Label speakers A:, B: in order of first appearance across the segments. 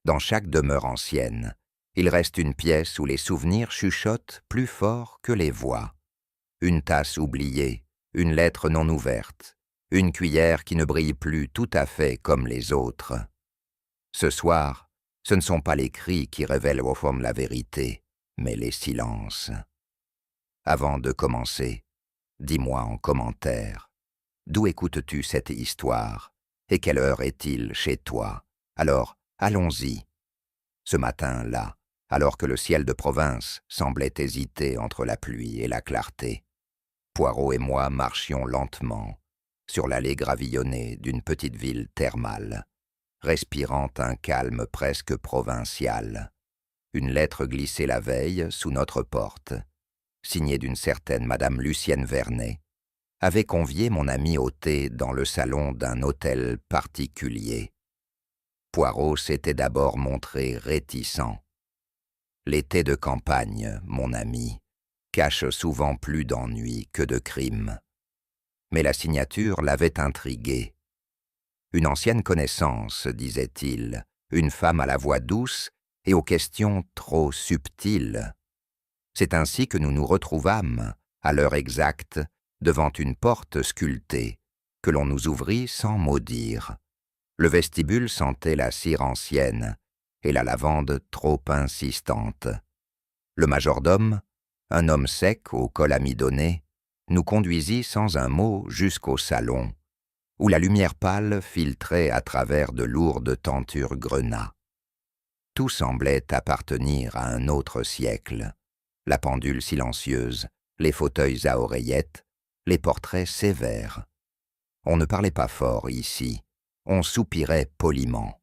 A: Dans chaque demeure ancienne, il reste une pièce où les souvenirs chuchotent plus fort que les voix. Une tasse oubliée, une lettre non ouverte, une cuillère qui ne brille plus tout à fait comme les autres. Ce soir, ce ne sont pas les cris qui révèlent au fond la vérité, mais les silences. Avant de commencer, dis-moi en commentaire, d'où écoutes-tu cette histoire et quelle heure est-il chez toi? Alors, allons-y. Ce matin-là, alors que le ciel de province semblait hésiter entre la pluie et la clarté, Poirot et moi marchions lentement sur l'allée gravillonnée d'une petite ville thermale, respirant un calme presque provincial. Une lettre glissée la veille sous notre porte, signée d'une certaine Madame Lucienne Vernet, avait convié mon ami au thé dans le salon d'un hôtel particulier. Poirot s'était d'abord montré réticent. Les thés de campagne, mon ami, cachent souvent plus d'ennuis que de crimes. Mais la signature l'avait intrigué. Une ancienne connaissance, disait-il, une femme à la voix douce et aux questions trop subtiles. C'est ainsi que nous nous retrouvâmes, à l'heure exacte, devant une porte sculptée, que l'on nous ouvrit sans mot dire. Le vestibule sentait la cire ancienne et la lavande trop insistante. Le majordome, un homme sec au col amidonné, nous conduisit sans un mot jusqu'au salon, où la lumière pâle filtrait à travers de lourdes tentures grenats. Tout semblait appartenir à un autre siècle. La pendule silencieuse, les fauteuils à oreillettes, les portraits sévères. On ne parlait pas fort ici, on soupirait poliment.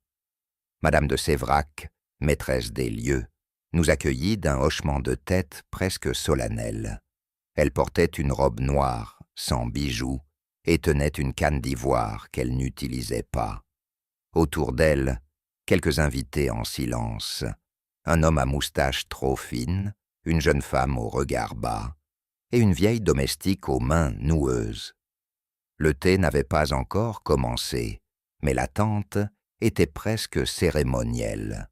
A: Madame de Séverac, maîtresse des lieux, nous accueillit d'un hochement de tête presque solennel. Elle portait une robe noire, sans bijoux, et tenait une canne d'ivoire qu'elle n'utilisait pas. Autour d'elle, quelques invités en silence, un homme à moustache trop fine, une jeune femme au regard bas, et une vieille domestique aux mains noueuses. Le thé n'avait pas encore commencé, mais l'attente était presque cérémonielle.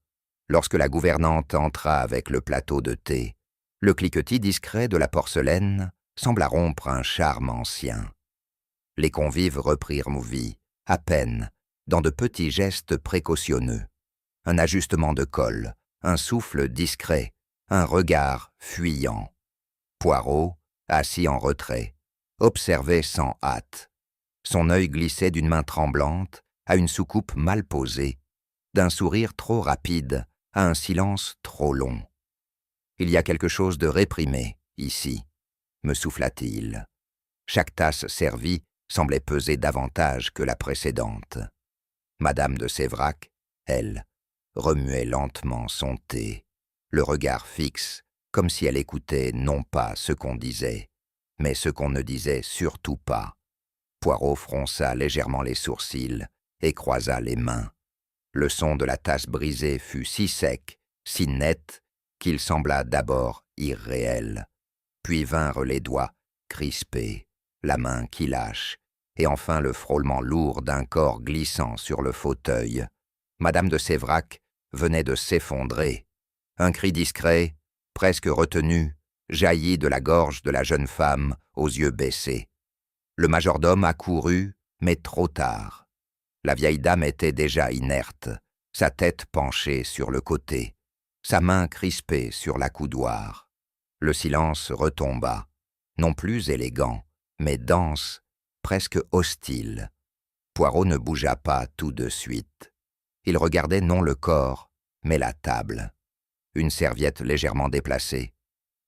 A: Lorsque la gouvernante entra avec le plateau de thé, le cliquetis discret de la porcelaine sembla rompre un charme ancien. Les convives reprirent vie, à peine, dans de petits gestes précautionneux. Un ajustement de col, un souffle discret, un regard fuyant. Poirot, assis en retrait, observait sans hâte. Son œil glissait d'une main tremblante à une soucoupe mal posée, d'un sourire trop rapide à un silence trop long. « Il y a quelque chose de réprimé, ici », me souffla-t-il. Chaque tasse servie semblait peser davantage que la précédente. Madame de Séverac, elle, remuait lentement son thé, le regard fixe, comme si elle écoutait non pas ce qu'on disait, mais ce qu'on ne disait surtout pas. Poirot fronça légèrement les sourcils et croisa les mains. Le son de la tasse brisée fut si sec, si net, qu'il sembla d'abord irréel. Puis vinrent les doigts crispés, la main qui lâche, et enfin le frôlement lourd d'un corps glissant sur le fauteuil. Madame de Séverac venait de s'effondrer. Un cri discret, presque retenu, jaillit de la gorge de la jeune femme aux yeux baissés. Le majordome accourut, mais trop tard. La vieille dame était déjà inerte, sa tête penchée sur le côté, sa main crispée sur l'accoudoir. Le silence retomba, non plus élégant, mais dense, presque hostile. Poirot ne bougea pas tout de suite. Il regardait non le corps, mais la table. Une serviette légèrement déplacée,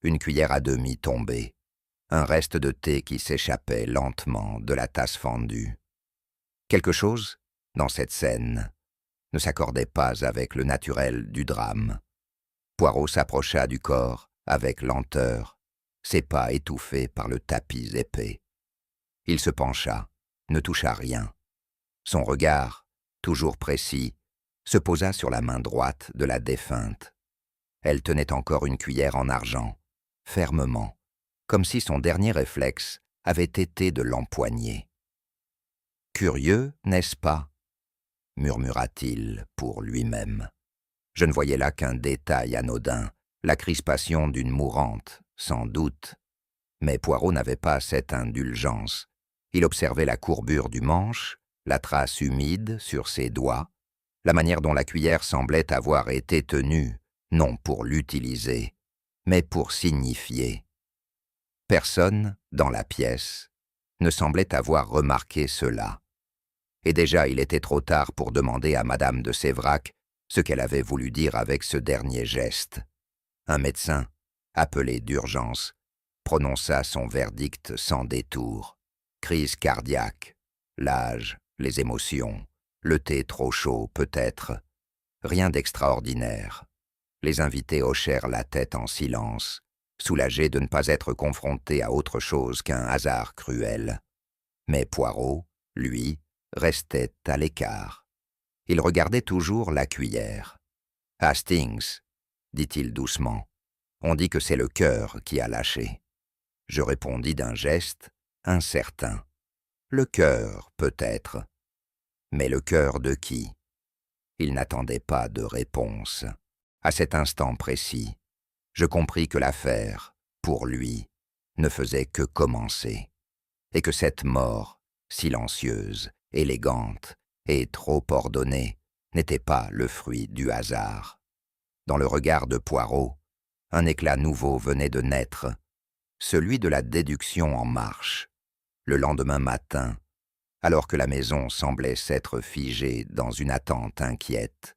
A: une cuillère à demi tombée, un reste de thé qui s'échappait lentement de la tasse fendue. Quelque chose, dans cette scène, ne s'accordait pas avec le naturel du drame. Poirot s'approcha du corps avec lenteur, ses pas étouffés par le tapis épais. Il se pencha, ne toucha rien. Son regard, toujours précis, se posa sur la main droite de la défunte. Elle tenait encore une cuillère en argent, fermement, comme si son dernier réflexe avait été de l'empoigner. « Curieux, n'est-ce pas » murmura-t-il pour lui-même. Je ne voyais là qu'un détail anodin, la crispation d'une mourante, sans doute. Mais Poirot n'avait pas cette indulgence. Il observait la courbure du manche, la trace humide sur ses doigts, la manière dont la cuillère semblait avoir été tenue, non pour l'utiliser, mais pour signifier. Personne, dans la pièce, ne semblait avoir remarqué cela. Et déjà il était trop tard pour demander à Madame de Séverac ce qu'elle avait voulu dire avec ce dernier geste. Un médecin, appelé d'urgence, prononça son verdict sans détour. Crise cardiaque, l'âge, les émotions, le thé trop chaud peut-être. Rien d'extraordinaire. Les invités hochèrent la tête en silence, soulagés de ne pas être confrontés à autre chose qu'un hasard cruel. Mais Poirot, lui, restait à l'écart. Il regardait toujours la cuillère. « Hastings, dit-il doucement, on dit que c'est le cœur qui a lâché. » Je répondis d'un geste incertain. Le cœur, peut-être. Mais le cœur de qui? Il n'attendait pas de réponse. À cet instant précis, je compris que l'affaire, pour lui, ne faisait que commencer, et que cette mort, silencieuse, élégante et trop ordonnée, n'était pas le fruit du hasard. Dans le regard de Poirot, un éclat nouveau venait de naître, celui de la déduction en marche. Le lendemain matin, alors que la maison semblait s'être figée dans une attente inquiète,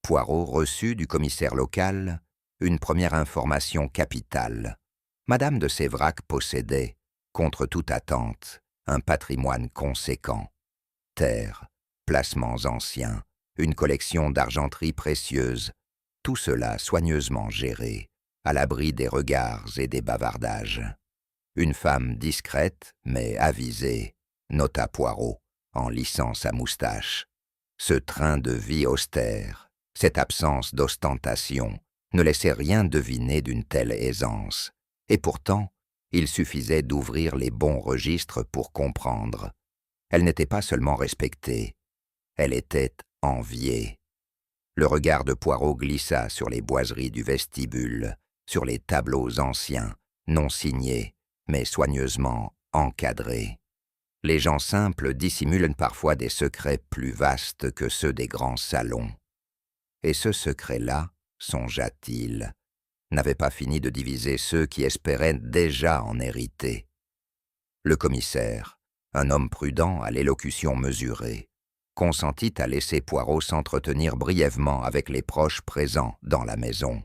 A: Poirot reçut du commissaire local une première information capitale. Madame de Séverac possédait, contre toute attente, un patrimoine conséquent. Terres, placements anciens, une collection d'argenterie précieuse, tout cela soigneusement géré, à l'abri des regards et des bavardages. Une femme discrète, mais avisée, nota Poirot, en lissant sa moustache. Ce train de vie austère, cette absence d'ostentation, ne laissait rien deviner d'une telle aisance. Et pourtant, il suffisait d'ouvrir les bons registres pour comprendre. Elle n'était pas seulement respectée, elle était enviée. Le regard de Poirot glissa sur les boiseries du vestibule, sur les tableaux anciens, non signés, mais soigneusement encadrés. Les gens simples dissimulent parfois des secrets plus vastes que ceux des grands salons. Et ce secret-là, songea-t-il, n'avait pas fini de diviser ceux qui espéraient déjà en hériter. Le commissaire, un homme prudent à l'élocution mesurée, consentit à laisser Poirot s'entretenir brièvement avec les proches présents dans la maison.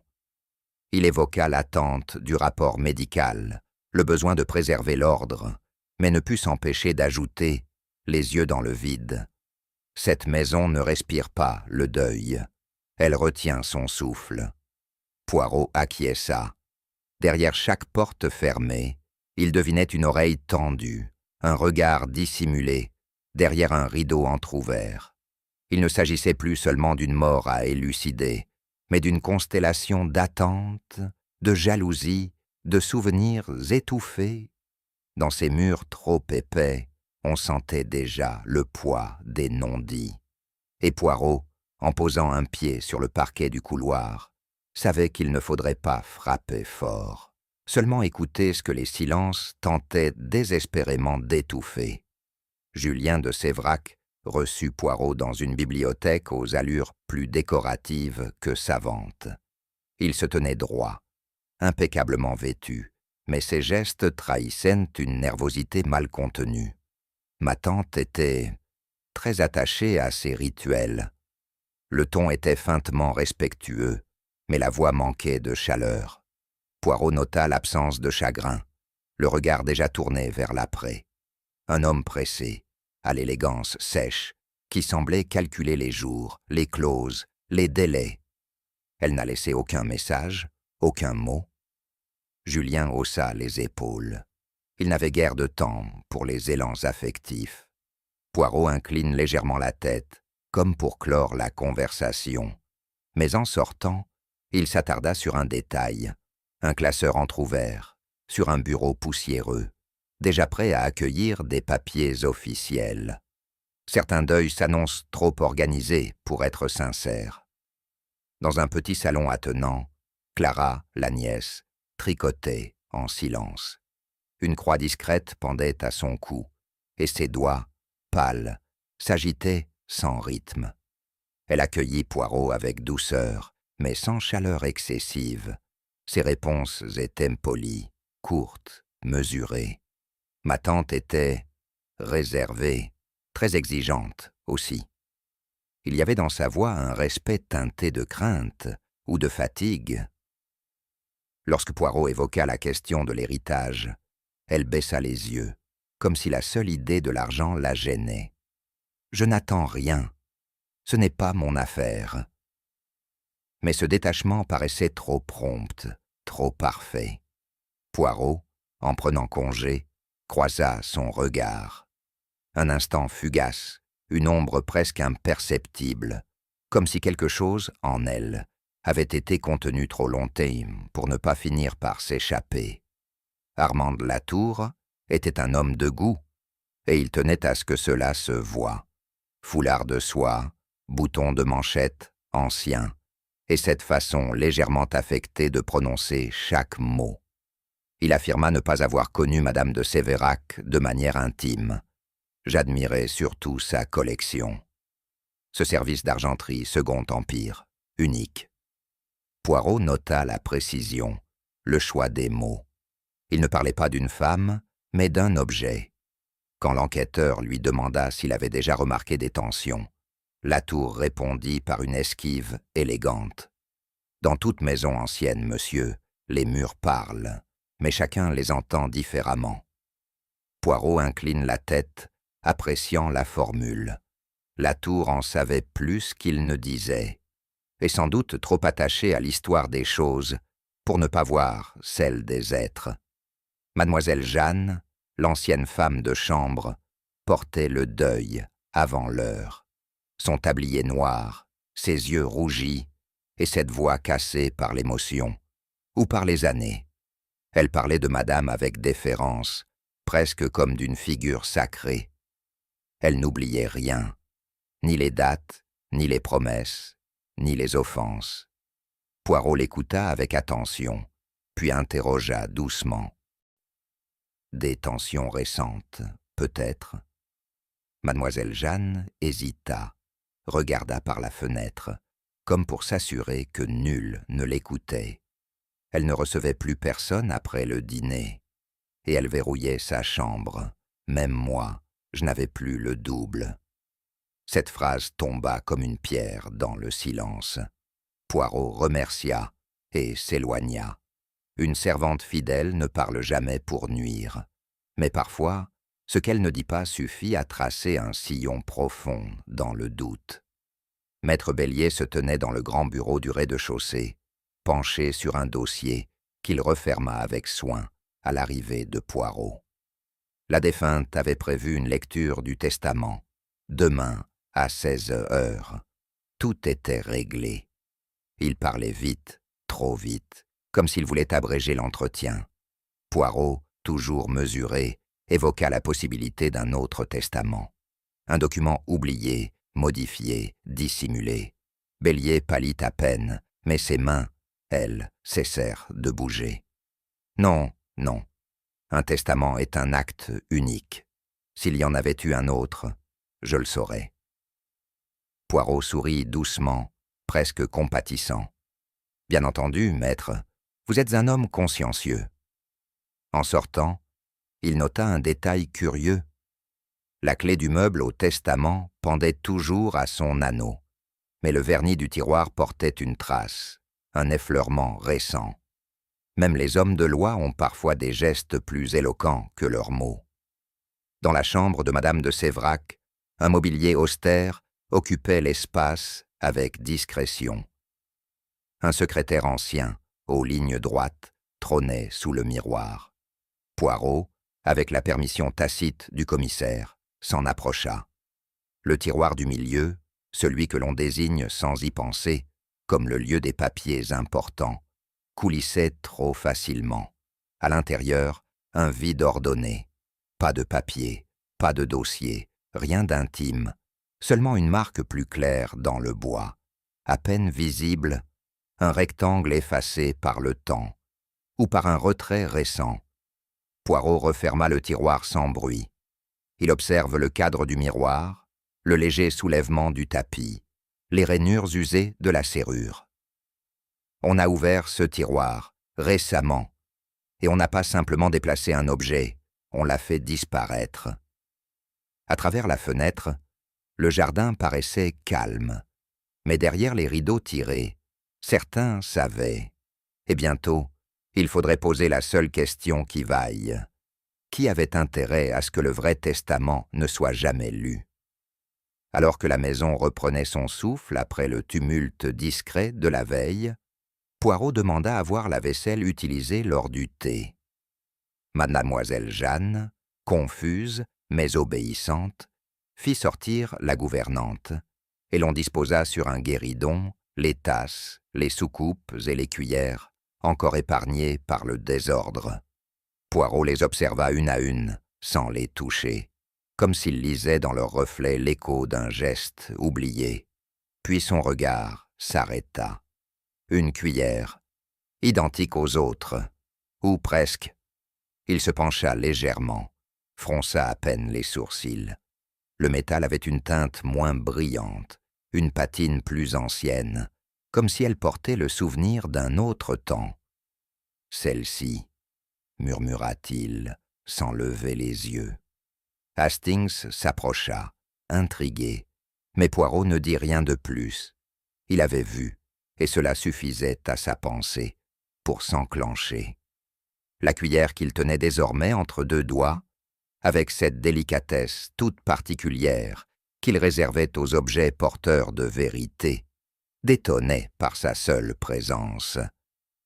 A: Il évoqua l'attente du rapport médical, le besoin de préserver l'ordre, mais ne put s'empêcher d'ajouter, les yeux dans le vide. Cette maison ne respire pas le deuil. Elle retient son souffle. Poirot acquiesça. Derrière chaque porte fermée, il devinait une oreille tendue, un regard dissimulé, derrière un rideau entr'ouvert. Il ne s'agissait plus seulement d'une mort à élucider, mais d'une constellation d'attentes, de jalousies, de souvenirs étouffés. Dans ces murs trop épais, on sentait déjà le poids des non-dits. Et Poirot, en posant un pied sur le parquet du couloir, savait qu'il ne faudrait pas frapper fort, seulement écouter ce que les silences tentaient désespérément d'étouffer. Julien de Séverac reçut Poirot dans une bibliothèque aux allures plus décoratives que savantes. Il se tenait droit, impeccablement vêtu, mais ses gestes trahissaient une nervosité mal contenue. Ma tante était très attachée à ses rituels. Le ton était feintement respectueux, mais la voix manquait de chaleur. Poirot nota l'absence de chagrin, le regard déjà tourné vers l'après. Un homme pressé, à l'élégance sèche, qui semblait calculer les jours, les clauses, les délais. Elle n'a laissé aucun message, aucun mot. Julien haussa les épaules. Il n'avait guère de temps pour les élans affectifs. Poirot incline légèrement la tête, comme pour clore la conversation. Mais en sortant, il s'attarda sur un détail, un classeur entr'ouvert, sur un bureau poussiéreux, déjà prêt à accueillir des papiers officiels. Certains deuils s'annoncent trop organisés pour être sincères. Dans un petit salon attenant, Clara, la nièce, tricotait en silence. Une croix discrète pendait à son cou, et ses doigts, pâles, s'agitaient sans rythme. Elle accueillit Poirot avec douceur, mais sans chaleur excessive. Ses réponses étaient polies, courtes, mesurées. Ma tante était réservée, très exigeante aussi. Il y avait dans sa voix un respect teinté de crainte ou de fatigue. Lorsque Poirot évoqua la question de l'héritage, elle baissa les yeux, comme si la seule idée de l'argent la gênait. « Je n'attends rien. Ce n'est pas mon affaire. » Mais ce détachement paraissait trop prompt, trop parfait. Poirot, en prenant congé, croisa son regard. Un instant fugace, une ombre presque imperceptible, comme si quelque chose, en elle, avait été contenu trop longtemps pour ne pas finir par s'échapper. Armand Latour était un homme de goût, et il tenait à ce que cela se voie. Foulard de soie, bouton de manchette, ancien, et cette façon légèrement affectée de prononcer chaque mot. Il affirma ne pas avoir connu Madame de Sévérac de manière intime. J'admirais surtout sa collection. Ce service d'argenterie Second Empire, unique. Poirot nota la précision, le choix des mots. Il ne parlait pas d'une femme, mais d'un objet. Quand l'enquêteur lui demanda s'il avait déjà remarqué des tensions, Latour répondit par une esquive élégante. « Dans toute maison ancienne, monsieur, les murs parlent, mais chacun les entend différemment. » Poirot incline la tête, appréciant la formule. Latour en savait plus qu'il ne disait, et sans doute trop attaché à l'histoire des choses pour ne pas voir celle des êtres. Mademoiselle Jeanne, l'ancienne femme de chambre, portait le deuil avant l'heure. Son tablier noir, ses yeux rougis, et cette voix cassée par l'émotion, ou par les années. Elle parlait de madame avec déférence, presque comme d'une figure sacrée. Elle n'oubliait rien, ni les dates, ni les promesses, ni les offenses. Poirot l'écouta avec attention, puis interrogea doucement. Des tensions récentes, peut-être. Mademoiselle Jeanne hésita, regarda par la fenêtre, comme pour s'assurer que nul ne l'écoutait. Elle ne recevait plus personne après le dîner, et elle verrouillait sa chambre. Même moi, je n'avais plus le double. Cette phrase tomba comme une pierre dans le silence. Poirot remercia et s'éloigna. Une servante fidèle ne parle jamais pour nuire. Mais parfois, ce qu'elle ne dit pas suffit à tracer un sillon profond dans le doute. Maître Bélier se tenait dans le grand bureau du rez-de-chaussée, penché sur un dossier qu'il referma avec soin à l'arrivée de Poirot. La défunte avait prévu une lecture du testament, demain à 16 heures. Tout était réglé. Il parlait vite, trop vite, comme s'il voulait abréger l'entretien. Poirot, toujours mesuré, évoqua la possibilité d'un autre testament. Un document oublié, modifié, dissimulé. Bélier pâlit à peine, mais ses mains, elles, cessèrent de bouger. Non, non. Un testament est un acte unique. S'il y en avait eu un autre, je le saurais. Poirot sourit doucement, presque compatissant. « Bien entendu, maître, vous êtes un homme consciencieux. » En sortant, il nota un détail curieux. La clé du meuble au testament pendait toujours à son anneau, mais le vernis du tiroir portait une trace, un effleurement récent. Même les hommes de loi ont parfois des gestes plus éloquents que leurs mots. Dans la chambre de Madame de Sévérac, un mobilier austère occupait l'espace avec discrétion. Un secrétaire ancien, aux lignes droites, trônait sous le miroir. Poirot, avec la permission tacite du commissaire, s'en approcha. Le tiroir du milieu, celui que l'on désigne sans y penser, comme le lieu des papiers importants, coulissait trop facilement. À l'intérieur, un vide ordonné. Pas de papier, pas de dossier, rien d'intime, seulement une marque plus claire dans le bois, à peine visible un rectangle effacé par le temps, ou par un retrait récent. Poirot referma le tiroir sans bruit. Il observe le cadre du miroir, le léger soulèvement du tapis, les rainures usées de la serrure. On a ouvert ce tiroir, récemment, et on n'a pas simplement déplacé un objet, on l'a fait disparaître. À travers la fenêtre, le jardin paraissait calme, mais derrière les rideaux tirés, certains savaient. Et bientôt, il faudrait poser la seule question qui vaille. Qui avait intérêt à ce que le vrai testament ne soit jamais lu? Alors que la maison reprenait son souffle après le tumulte discret de la veille, Poirot demanda à voir la vaisselle utilisée lors du thé. Mademoiselle Jeanne, confuse mais obéissante, fit sortir la gouvernante, et l'on disposa sur un guéridon les tasses, les soucoupes et les cuillères, encore épargnées par le désordre. Poirot les observa une à une, sans les toucher, comme s'il lisait dans leur reflet l'écho d'un geste oublié. Puis son regard s'arrêta. Une cuillère, identique aux autres, ou presque. Il se pencha légèrement, fronça à peine les sourcils. Le métal avait une teinte moins brillante, une patine plus ancienne, comme si elle portait le souvenir d'un autre temps. Celle-ci, murmura-t-il, sans lever les yeux. Hastings s'approcha, intrigué, mais Poirot ne dit rien de plus. Il avait vu, et cela suffisait à sa pensée pour s'enclencher. La cuillère qu'il tenait désormais entre deux doigts, avec cette délicatesse toute particulière qu'il réservait aux objets porteurs de vérité, détonnait par sa seule présence.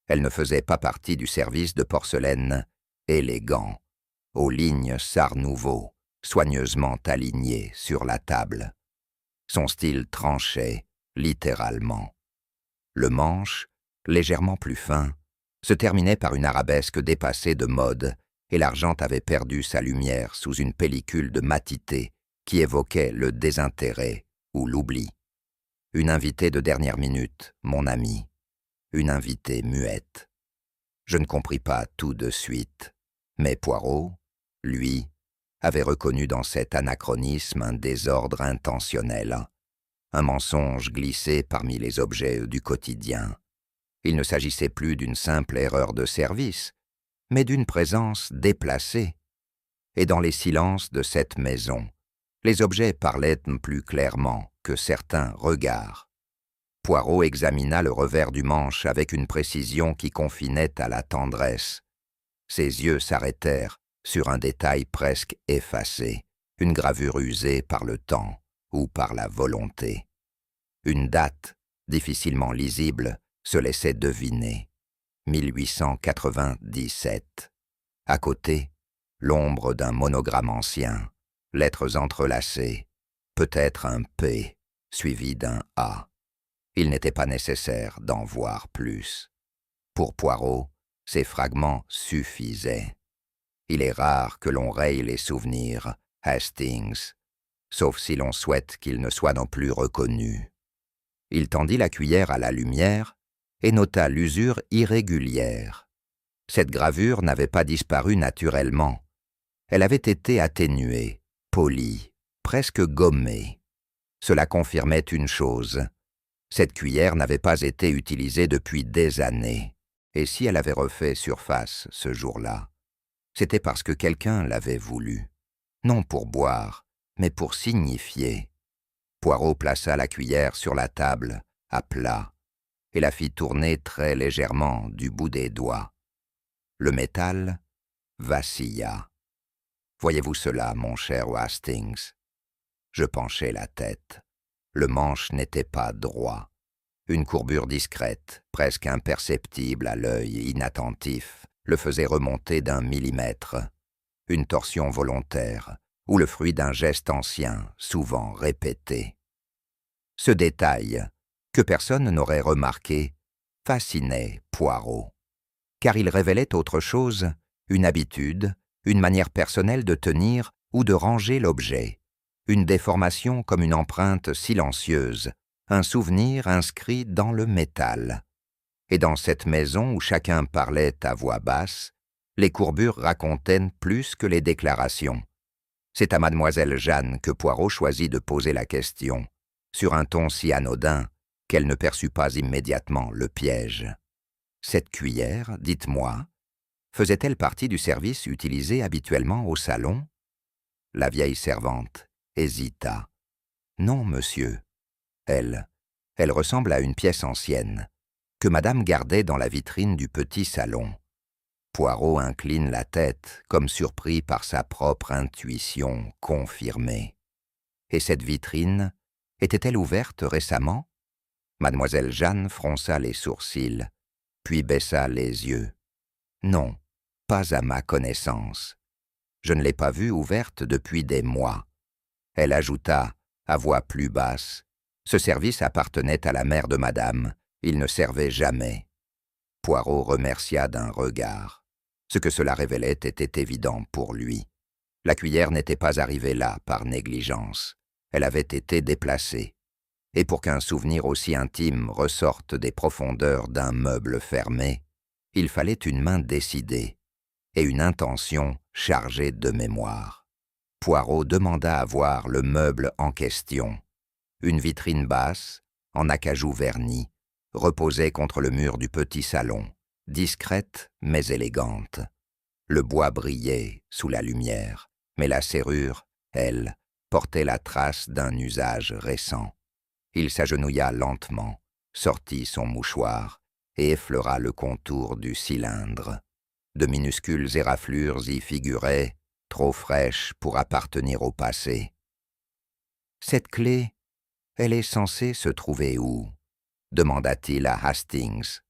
A: Elle ne faisait pas partie du service de porcelaine élégant, aux lignes Sart Nouveau, soigneusement alignées sur la table. Son style tranchait, littéralement. Le manche, légèrement plus fin, se terminait par une arabesque dépassée de mode, et l'argent avait perdu sa lumière sous une pellicule de matité qui évoquait le désintérêt ou l'oubli. Une invitée de dernière minute, mon ami. Une invitée muette. Je ne compris pas tout de suite, mais Poirot, lui, avait reconnu dans cet anachronisme un désordre intentionnel, un mensonge glissé parmi les objets du quotidien. Il ne s'agissait plus d'une simple erreur de service, mais d'une présence déplacée. Et dans les silences de cette maison, les objets parlaient plus clairement que certains regards. Poirot examina le revers du manche avec une précision qui confinait à la tendresse. Ses yeux s'arrêtèrent sur un détail presque effacé, une gravure usée par le temps ou par la volonté. Une date, difficilement lisible, se laissait deviner. 1897. À côté, l'ombre d'un monogramme ancien, lettres entrelacées, peut-être un P suivi d'un A. Il n'était pas nécessaire d'en voir plus. Pour Poirot, ces fragments suffisaient. Il est rare que l'on raye les souvenirs, Hastings, sauf si l'on souhaite qu'ils ne soient non plus reconnus. Il tendit la cuillère à la lumière et nota l'usure irrégulière. Cette gravure n'avait pas disparu naturellement. Elle avait été atténuée, polie, presque gommée. Cela confirmait une chose. Cette cuillère n'avait pas été utilisée depuis des années. Et si elle avait refait surface ce jour-là, c'était parce que quelqu'un l'avait voulu. Non pour boire, mais pour signifier. Poirot plaça la cuillère sur la table, à plat, et la fit tourner très légèrement du bout des doigts. Le métal vacilla. « Voyez-vous cela, mon cher Hastings ?» Je penchai la tête. Le manche n'était pas droit. Une courbure discrète, presque imperceptible à l'œil inattentif, le faisait remonter d'1 millimètre. Une torsion volontaire, ou le fruit d'un geste ancien, souvent répété. Ce détail, que personne n'aurait remarqué, fascinait Poirot, car il révélait autre chose, une habitude, une manière personnelle de tenir ou de ranger l'objet, une déformation comme une empreinte silencieuse, un souvenir inscrit dans le métal. Et dans cette maison où chacun parlait à voix basse, les courbures racontaient plus que les déclarations. C'est à mademoiselle Jeanne que Poirot choisit de poser la question, sur un ton si anodin qu'elle ne perçut pas immédiatement le piège. « Cette cuillère, dites-moi, faisait-elle partie du service utilisé habituellement au salon ?» La vieille servante hésita. « Non, monsieur. Elle ressemble à une pièce ancienne, que madame gardait dans la vitrine du petit salon. » Poirot incline la tête, comme surpris par sa propre intuition confirmée. « Et cette vitrine, était-elle ouverte récemment ?» Mademoiselle Jeanne fronça les sourcils, puis baissa les yeux. « Non, pas à ma connaissance. Je ne l'ai pas vue ouverte depuis des mois. » Elle ajouta, à voix plus basse, « Ce service appartenait à la mère de madame, il ne servait jamais. » Poirot remercia d'un regard. Ce que cela révélait était évident pour lui. La cuillère n'était pas arrivée là par négligence. Elle avait été déplacée. Et pour qu'un souvenir aussi intime ressorte des profondeurs d'un meuble fermé, il fallait une main décidée et une intention chargée de mémoire. Poirot demanda à voir le meuble en question. Une vitrine basse, en acajou verni, reposait contre le mur du petit salon, discrète mais élégante. Le bois brillait sous la lumière, mais la serrure, elle, portait la trace d'un usage récent. Il s'agenouilla lentement, sortit son mouchoir et effleura le contour du cylindre. De minuscules éraflures y figuraient, trop fraîches pour appartenir au passé. « Cette clé, elle est censée se trouver où ?» demanda-t-il à Hastings.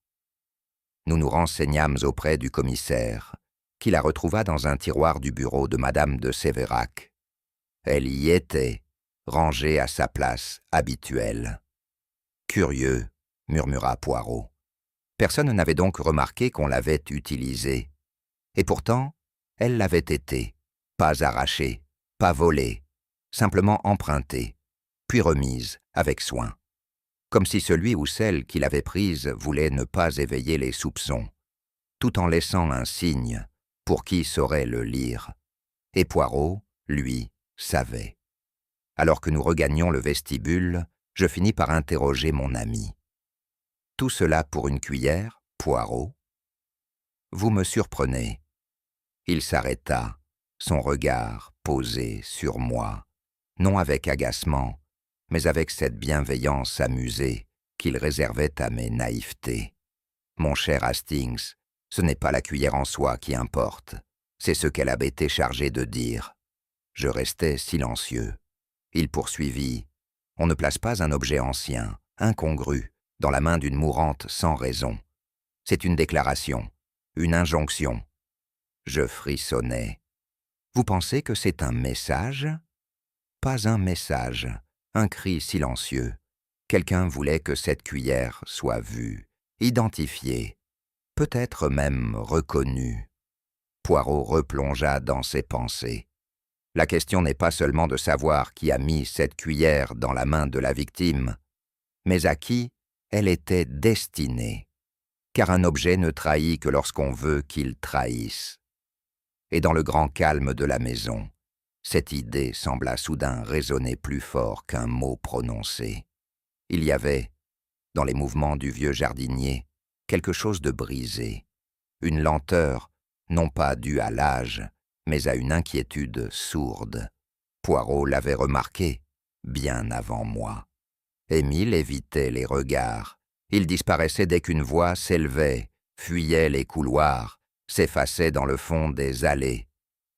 A: Nous nous renseignâmes auprès du commissaire, qui la retrouva dans un tiroir du bureau de madame de Sévérac. Elle y était, rangée à sa place habituelle. « Curieux, » murmura Poirot. Personne n'avait donc remarqué qu'on l'avait utilisée. Et pourtant, elle l'avait été, pas arrachée, pas volée, simplement empruntée, puis remise avec soin. Comme si celui ou celle qui l'avait prise voulait ne pas éveiller les soupçons, tout en laissant un signe pour qui saurait le lire. Et Poirot, lui, savait. Alors que nous regagnions le vestibule, je finis par interroger mon ami. « Tout cela pour une cuillère, Poirot ? » « Vous me surprenez. » Il s'arrêta, son regard posé sur moi, non avec agacement, mais avec cette bienveillance amusée qu'il réservait à mes naïvetés. « Mon cher Hastings, ce n'est pas la cuillère en soi qui importe, c'est ce qu'elle avait été chargée de dire. » Je restais silencieux. Il poursuivit. « On ne place pas un objet ancien, incongru, dans la main d'une mourante sans raison. C'est une déclaration, une injonction. » Je frissonnais. « Vous pensez que c'est un message ?» Pas un message, un cri silencieux. Quelqu'un voulait que cette cuillère soit vue, identifiée, peut-être même reconnue. Poirot replongea dans ses pensées. La question n'est pas seulement de savoir qui a mis cette cuillère dans la main de la victime, mais à qui elle était destinée, car un objet ne trahit que lorsqu'on veut qu'il trahisse. Et dans le grand calme de la maison, cette idée sembla soudain résonner plus fort qu'un mot prononcé. Il y avait, dans les mouvements du vieux jardinier, quelque chose de brisé, une lenteur, non pas due à l'âge, mais à une inquiétude sourde. Poirot l'avait remarqué, bien avant moi. Émile évitait les regards. Il disparaissait dès qu'une voix s'élevait, fuyait les couloirs, s'effaçait dans le fond des allées.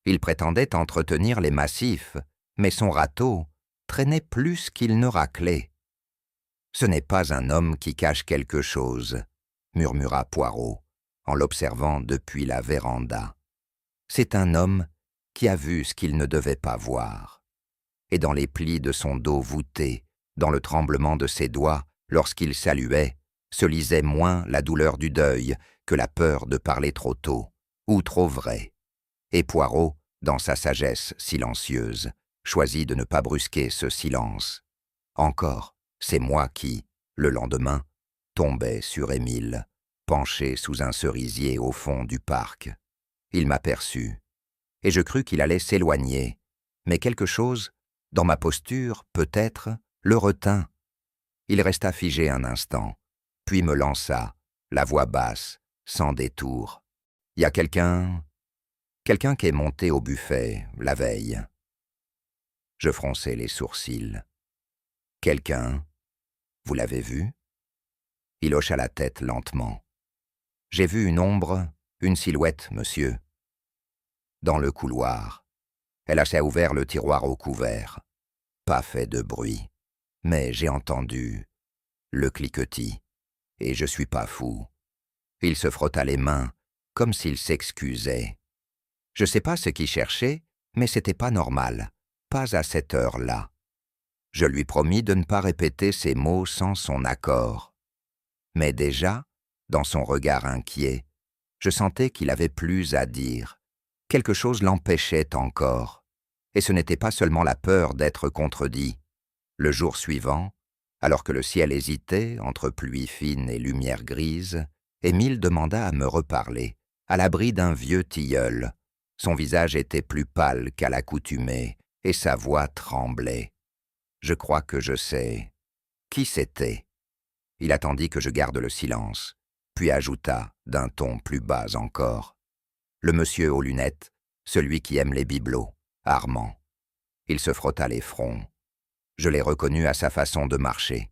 A: Il prétendait entretenir les massifs, mais son râteau traînait plus qu'il ne raclait. « Ce n'est pas un homme qui cache quelque chose, » murmura Poirot, en l'observant depuis la véranda. « C'est un homme qui a vu ce qu'il ne devait pas voir. » Et dans les plis de son dos voûté, dans le tremblement de ses doigts, lorsqu'il saluait, se lisait moins la douleur du deuil que la peur de parler trop tôt, ou trop vrai. Et Poirot, dans sa sagesse silencieuse, choisit de ne pas brusquer ce silence. Encore, c'est moi qui, le lendemain, tombais sur Émile, penché sous un cerisier au fond du parc. Il m'aperçut, et je crus qu'il allait s'éloigner, mais quelque chose, dans ma posture, peut-être, le retint. Il resta figé un instant, puis me lança, la voix basse, sans détour. « Y a quelqu'un qui est monté au buffet, la veille. » Je fronçai les sourcils. « Quelqu'un? Vous l'avez vu ?» Il hocha la tête lentement. « J'ai vu une ombre, une silhouette, monsieur. » Dans le couloir. Elle a ouvert le tiroir au couvert. Pas fait de bruit. Mais j'ai entendu le cliquetis. Et je suis pas fou. Il se frotta les mains, comme s'il s'excusait. Je sais pas ce qu'il cherchait, mais c'était pas normal. Pas à cette heure-là. Je lui promis de ne pas répéter ces mots sans son accord. Mais déjà, dans son regard inquiet, je sentais qu'il avait plus à dire. Quelque chose l'empêchait encore. Et ce n'était pas seulement la peur d'être contredit. Le jour suivant, alors que le ciel hésitait entre pluie fine et lumière grise, Émile demanda à me reparler, à l'abri d'un vieux tilleul. Son visage était plus pâle qu'à l'accoutumée, et sa voix tremblait. Je crois que je sais. Qui c'était? Il attendit que je garde le silence, puis ajouta, d'un ton plus bas encore. Le monsieur aux lunettes, celui qui aime les bibelots, Armand. Il se frotta les fronts. Je l'ai reconnu à sa façon de marcher.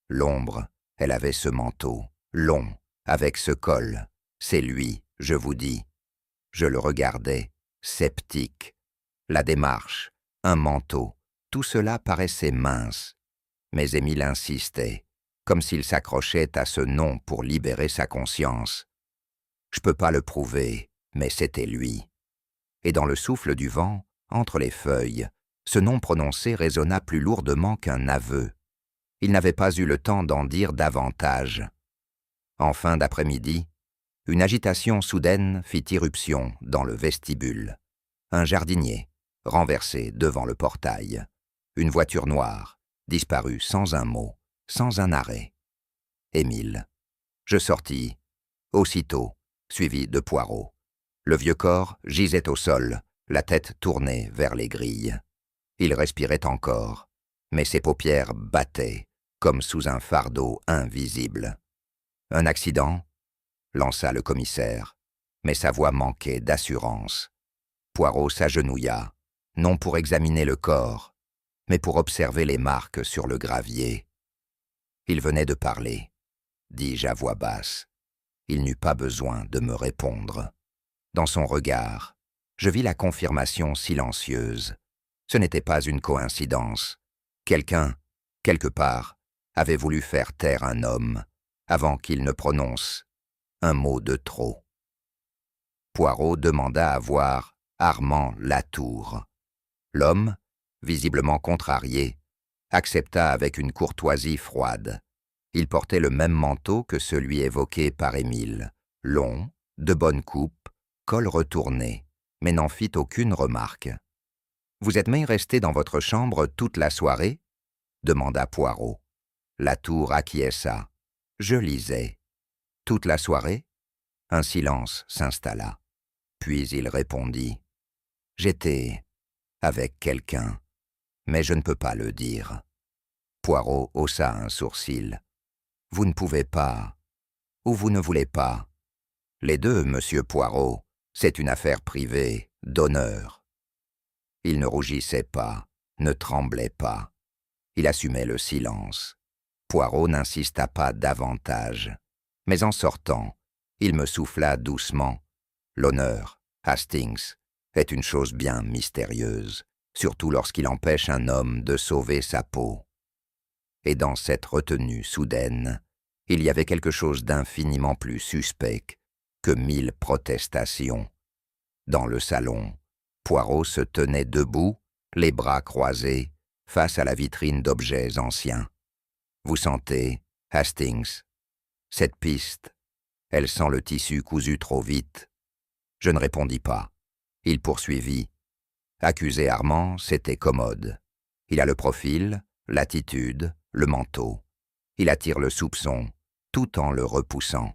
A: L'ombre, elle avait ce manteau, long, avec ce col. C'est lui, je vous dis. Je le regardais, sceptique. La démarche, un manteau, tout cela paraissait mince. Mais Émile insistait, comme s'il s'accrochait à ce nom pour libérer sa conscience. Je peux pas le prouver, mais c'était lui. Et dans le souffle du vent, entre les feuilles, ce nom prononcé résonna plus lourdement qu'un aveu. Il n'avait pas eu le temps d'en dire davantage. En fin d'après-midi, une agitation soudaine fit irruption dans le vestibule. Un jardinier, renversé devant le portail. Une voiture noire, disparue sans un mot, sans un arrêt. Émile. Je sortis, aussitôt, suivi de Poirot. Le vieux corps gisait au sol, la tête tournée vers les grilles. Il respirait encore, mais ses paupières battaient, comme sous un fardeau invisible. « Un accident ?» lança le commissaire, mais sa voix manquait d'assurance. Poirot s'agenouilla, non pour examiner le corps, mais pour observer les marques sur le gravier. Il venait de parler, dis-je à voix basse. Il n'eut pas besoin de me répondre. Dans son regard, je vis la confirmation silencieuse. Ce n'était pas une coïncidence. Quelqu'un, quelque part, avait voulu faire taire un homme avant qu'il ne prononce un mot de trop. Poirot demanda à voir Armand Latour. L'homme, visiblement contrarié, accepta avec une courtoisie froide. Il portait le même manteau que celui évoqué par Émile, long, de bonne coupe, col retourné, mais n'en fit aucune remarque. « Vous êtes bien resté dans votre chambre toute la soirée ?» demanda Poirot. Latour acquiesça. Je lisais. « Toute la soirée ?» Un silence s'installa. Puis il répondit. « J'étais avec quelqu'un, mais je ne peux pas le dire. » Poirot haussa un sourcil. « Vous ne pouvez pas, ou vous ne voulez pas. Les deux, monsieur Poirot, c'est une affaire privée, d'honneur. » Il ne rougissait pas, ne tremblait pas. Il assumait le silence. Poirot n'insista pas davantage. Mais en sortant, il me souffla doucement. L'honneur, Hastings, est une chose bien mystérieuse, surtout lorsqu'il empêche un homme de sauver sa peau. Et dans cette retenue soudaine, il y avait quelque chose d'infiniment plus suspect que 1000 protestations. Dans le salon, Poirot se tenait debout, les bras croisés, face à la vitrine d'objets anciens. « Vous sentez, Hastings, cette piste, elle sent le tissu cousu trop vite. » Je ne répondis pas. Il poursuivit. « Accuser Armand, c'était commode. Il a le profil, l'attitude, le manteau. Il attire le soupçon, tout en le repoussant.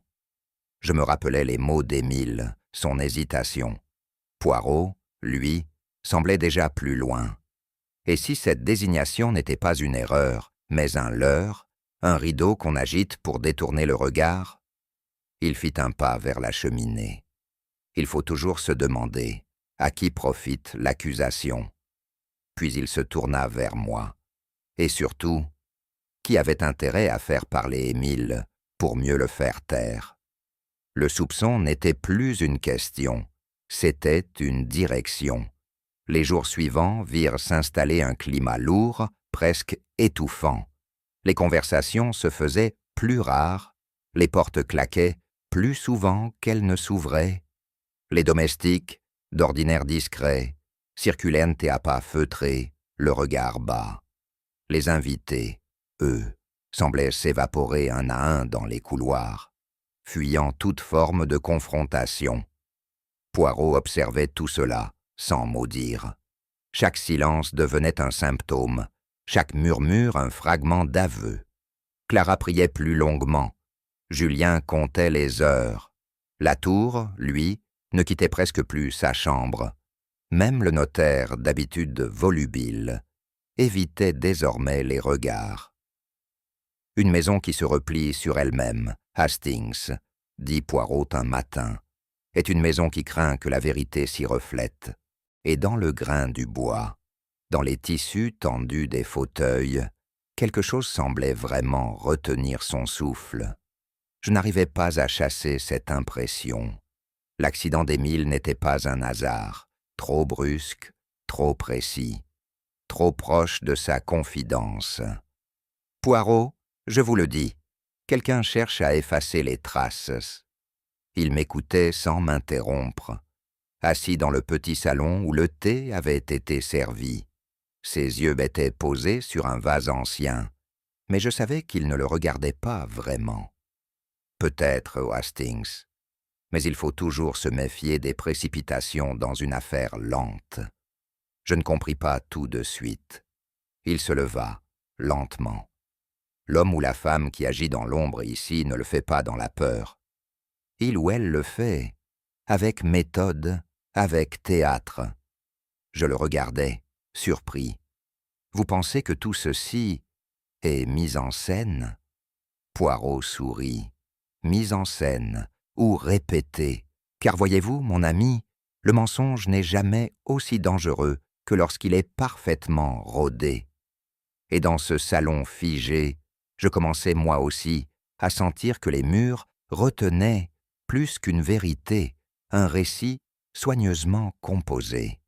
A: Je me rappelais les mots d'Émile, son hésitation. Poirot, lui, semblait déjà plus loin. Et si cette désignation n'était pas une erreur, mais un leurre, un rideau qu'on agite pour détourner le regard? Il fit un pas vers la cheminée. Il faut toujours se demander à qui profite l'accusation. Puis il se tourna vers moi. Et surtout, qui avait intérêt à faire parler Émile pour mieux le faire taire? Le soupçon n'était plus une question, c'était une direction. Les jours suivants virent s'installer un climat lourd, presque étouffant. Les conversations se faisaient plus rares, les portes claquaient plus souvent qu'elles ne s'ouvraient. Les domestiques, d'ordinaire discrets, circulèrent à pas feutrés, le regard bas. Les invités, eux, semblaient s'évaporer un à un dans les couloirs, fuyant toute forme de confrontation. Poirot observait tout cela, sans mot dire. Chaque silence devenait un symptôme, chaque murmure un fragment d'aveu. Clara priait plus longuement. Julien comptait les heures. Latour, lui, ne quittait presque plus sa chambre. Même le notaire, d'habitude volubile, évitait désormais les regards. Une maison qui se replie sur elle-même, Hastings, dit Poirot un matin, est une maison qui craint que la vérité s'y reflète. Et dans le grain du bois, dans les tissus tendus des fauteuils, quelque chose semblait vraiment retenir son souffle. Je n'arrivais pas à chasser cette impression. L'accident d'Émile n'était pas un hasard, trop brusque, trop précis, trop proche de sa confidence. Poirot, je vous le dis, quelqu'un cherche à effacer les traces. Il m'écoutait sans m'interrompre, assis dans le petit salon où le thé avait été servi. Ses yeux étaient posés sur un vase ancien, mais je savais qu'il ne le regardait pas vraiment. Peut-être au Hastings, mais il faut toujours se méfier des précipitations dans une affaire lente. Je ne compris pas tout de suite. Il se leva, lentement. L'homme ou la femme qui agit dans l'ombre ici ne le fait pas dans la peur. Il ou elle le fait, avec méthode, avec théâtre. Je le regardais, surpris. Vous pensez que tout ceci est mis en scène? Poirot sourit. Mise en scène, ou répétée, car voyez-vous, mon ami, le mensonge n'est jamais aussi dangereux que lorsqu'il est parfaitement rodé. Et dans ce salon figé, je commençais moi aussi à sentir que les murs retenaient, plus qu'une vérité, un récit soigneusement composé.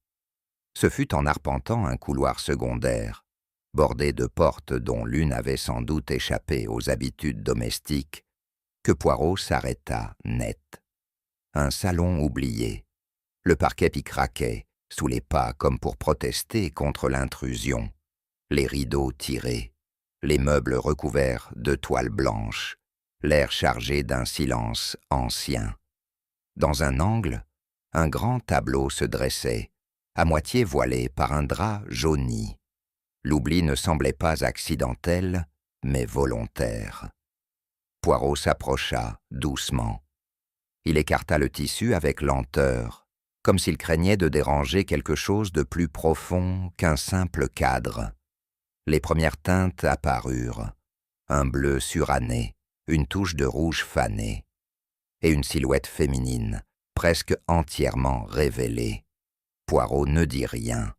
A: Ce fut en arpentant un couloir secondaire, bordé de portes dont l'une avait sans doute échappé aux habitudes domestiques, que Poirot s'arrêta net. Un salon oublié. Le parquet y craquait, sous les pas comme pour protester contre l'intrusion. Les rideaux tirés, les meubles recouverts de toile blanche, l'air chargé d'un silence ancien. Dans un angle, un grand tableau se dressait, à moitié voilé par un drap jauni. L'oubli ne semblait pas accidentel, mais volontaire. Poirot s'approcha doucement. Il écarta le tissu avec lenteur, comme s'il craignait de déranger quelque chose de plus profond qu'un simple cadre. Les premières teintes apparurent, un bleu suranné, une touche de rouge fané, et une silhouette féminine, presque entièrement révélée. Poirot ne dit rien,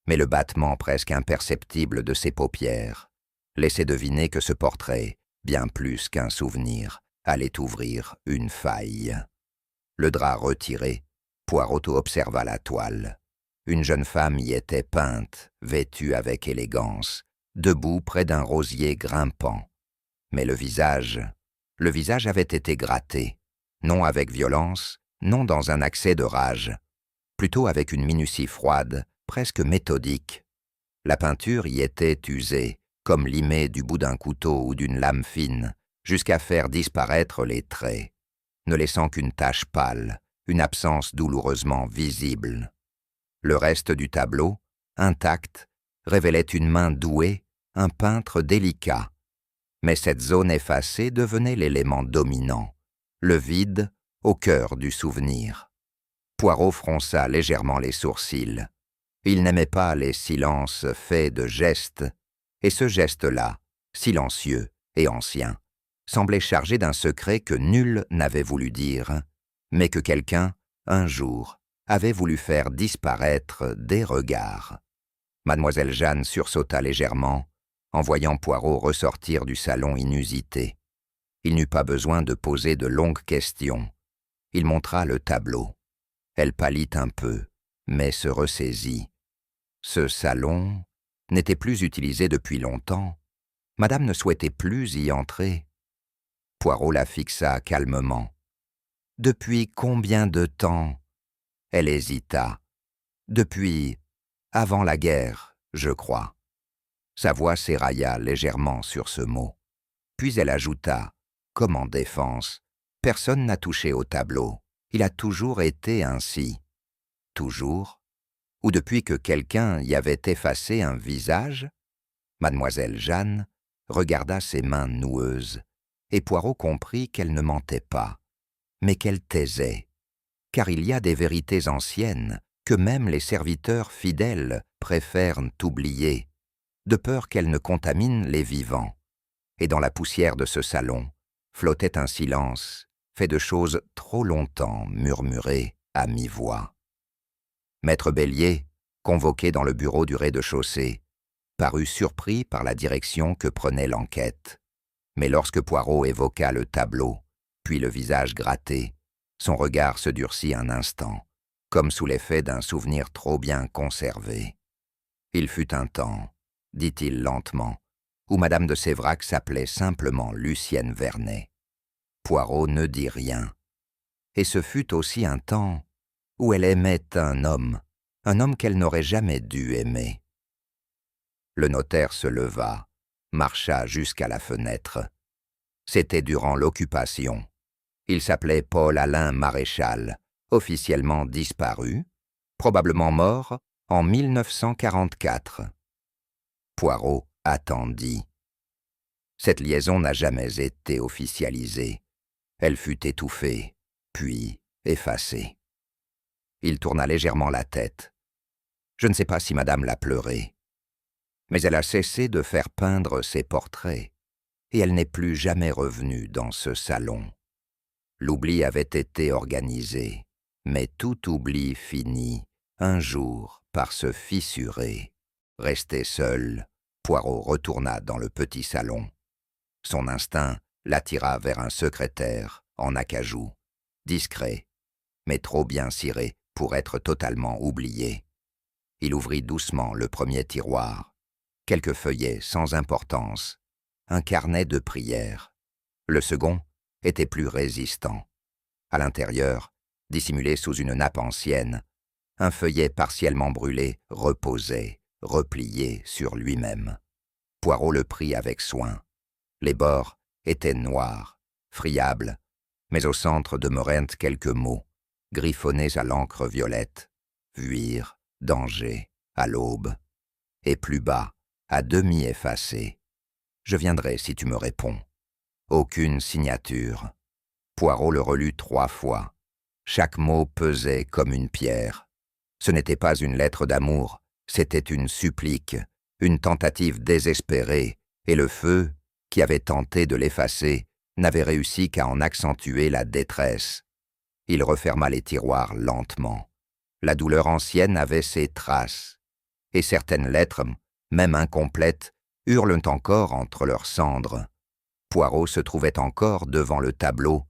A: mais le battement presque imperceptible de ses paupières laissait deviner que ce portrait, bien plus qu'un souvenir, allait ouvrir une faille. Le drap retiré, Poirot observa la toile. Une jeune femme y était peinte, vêtue avec élégance, debout près d'un rosier grimpant. Mais le visage avait été gratté, non avec violence, non dans un accès de rage, plutôt avec une minutie froide, presque méthodique. La peinture y était usée, comme limée du bout d'un couteau ou d'une lame fine, jusqu'à faire disparaître les traits, ne laissant qu'une tache pâle, une absence douloureusement visible. Le reste du tableau, intact, révélait une main douée, un peintre délicat. Mais cette zone effacée devenait l'élément dominant, le vide au cœur du souvenir. Poirot fronça légèrement les sourcils. Il n'aimait pas les silences faits de gestes, et ce geste-là, silencieux et ancien, semblait chargé d'un secret que nul n'avait voulu dire, mais que quelqu'un, un jour, avait voulu faire disparaître des regards. Mademoiselle Jeanne sursauta légèrement en voyant Poirot ressortir du salon inusité. Il n'eut pas besoin de poser de longues questions. Il montra le tableau. Elle pâlit un peu, mais se ressaisit. Ce salon n'était plus utilisé depuis longtemps. Madame ne souhaitait plus y entrer. Poirot la fixa calmement. « Depuis combien de temps ?» Elle hésita. « Depuis avant la guerre, je crois. » Sa voix s'érailla légèrement sur ce mot. Puis elle ajouta, comme en défense, « Personne n'a touché au tableau. Il a toujours été ainsi. » Toujours? Ou depuis que quelqu'un y avait effacé un visage? Mademoiselle Jeanne regarda ses mains noueuses, et Poirot comprit qu'elle ne mentait pas, mais qu'elle taisait, car il y a des vérités anciennes que même les serviteurs fidèles préfèrent oublier, de peur qu'elles ne contaminent les vivants. Et dans la poussière de ce salon flottait un silence fait de choses trop longtemps murmurées à mi-voix. Maître Bélier, convoqué dans le bureau du rez-de-chaussée, parut surpris par la direction que prenait l'enquête. Mais lorsque Poirot évoqua le tableau, puis le visage gratté, son regard se durcit un instant, comme sous l'effet d'un souvenir trop bien conservé. Il fut un temps, dit-il lentement, où Madame de Séverac s'appelait simplement Lucienne Vernet. Poirot ne dit rien. Et ce fut aussi un temps où elle aimait un homme qu'elle n'aurait jamais dû aimer. Le notaire se leva, marcha jusqu'à la fenêtre. C'était durant l'Occupation. Il s'appelait Paul-Alain Maréchal, officiellement disparu, probablement mort en 1944. Poirot attendit. Cette liaison n'a jamais été officialisée. Elle fut étouffée, puis effacée. Il tourna légèrement la tête. Je ne sais pas si Madame l'a pleuré, mais elle a cessé de faire peindre ses portraits, et elle n'est plus jamais revenue dans ce salon. L'oubli avait été organisé, mais tout oubli finit, un jour, par se fissurer. Resté seul, Poirot retourna dans le petit salon. Son instinct l'attira vers un secrétaire en acajou, discret, mais trop bien ciré pour être totalement oublié. Il ouvrit doucement le premier tiroir. Quelques feuillets sans importance, un carnet de prières. Le second était plus résistant. À l'intérieur, dissimulé sous une nappe ancienne, un feuillet partiellement brûlé reposait, replié sur lui-même. Poirot le prit avec soin. Les bords étaient noirs, friables, mais au centre demeuraient quelques mots, griffonnés à l'encre violette. Vuire, danger, à l'aube. Et plus bas, à demi effacé. Je viendrai si tu me réponds. Aucune signature. Poirot le relut 3 fois. Chaque mot pesait comme une pierre. Ce n'était pas une lettre d'amour, c'était une supplique, une tentative désespérée, et le feu, qui avait tenté de l'effacer, n'avait réussi qu'à en accentuer la détresse. Il referma les tiroirs lentement. La douleur ancienne avait ses traces, et certaines lettres, même incomplètes, hurlent encore entre leurs cendres. Poirot se trouvait encore devant le tableau,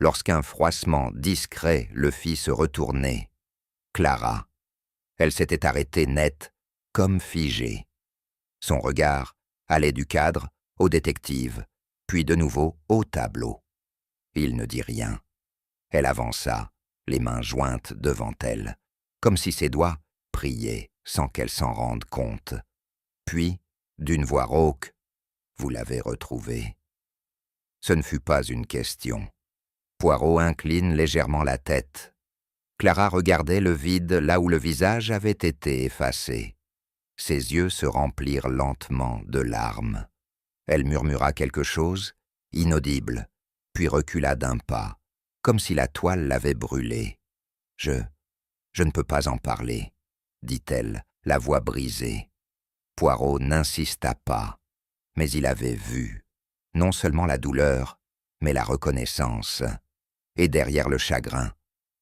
A: lorsqu'un froissement discret le fit se retourner. Clara. Elle s'était arrêtée nette, comme figée. Son regard allait du cadre au détective, puis de nouveau au tableau. Il ne dit rien. Elle avança, les mains jointes devant elle, comme si ses doigts priaient sans qu'elle s'en rende compte. Puis, d'une voix rauque, « Vous l'avez retrouvé. » Ce ne fut pas une question. Poirot incline légèrement la tête. Clara regardait le vide là où le visage avait été effacé. Ses yeux se remplirent lentement de larmes. Elle murmura quelque chose, inaudible, puis recula d'un pas, comme si la toile l'avait brûlé. Je ne peux pas en parler, dit-elle, la voix brisée. Poirot n'insista pas, mais il avait vu, non seulement la douleur, mais la reconnaissance, et derrière le chagrin,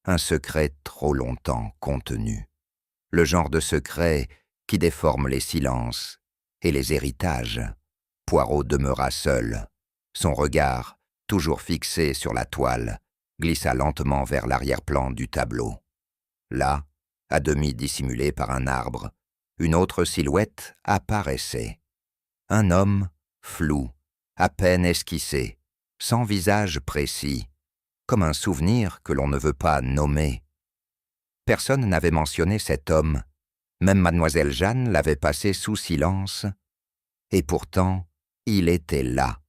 A: un secret trop longtemps contenu. Le genre de secret qui déforme les silences et les héritages. Poirot demeura seul. Son regard, toujours fixé sur la toile, glissa lentement vers l'arrière-plan du tableau. Là, à demi dissimulé par un arbre, une autre silhouette apparaissait. Un homme, flou, à peine esquissé, sans visage précis, comme un souvenir que l'on ne veut pas nommer. Personne n'avait mentionné cet homme, même mademoiselle Jeanne l'avait passé sous silence, et pourtant, il était là,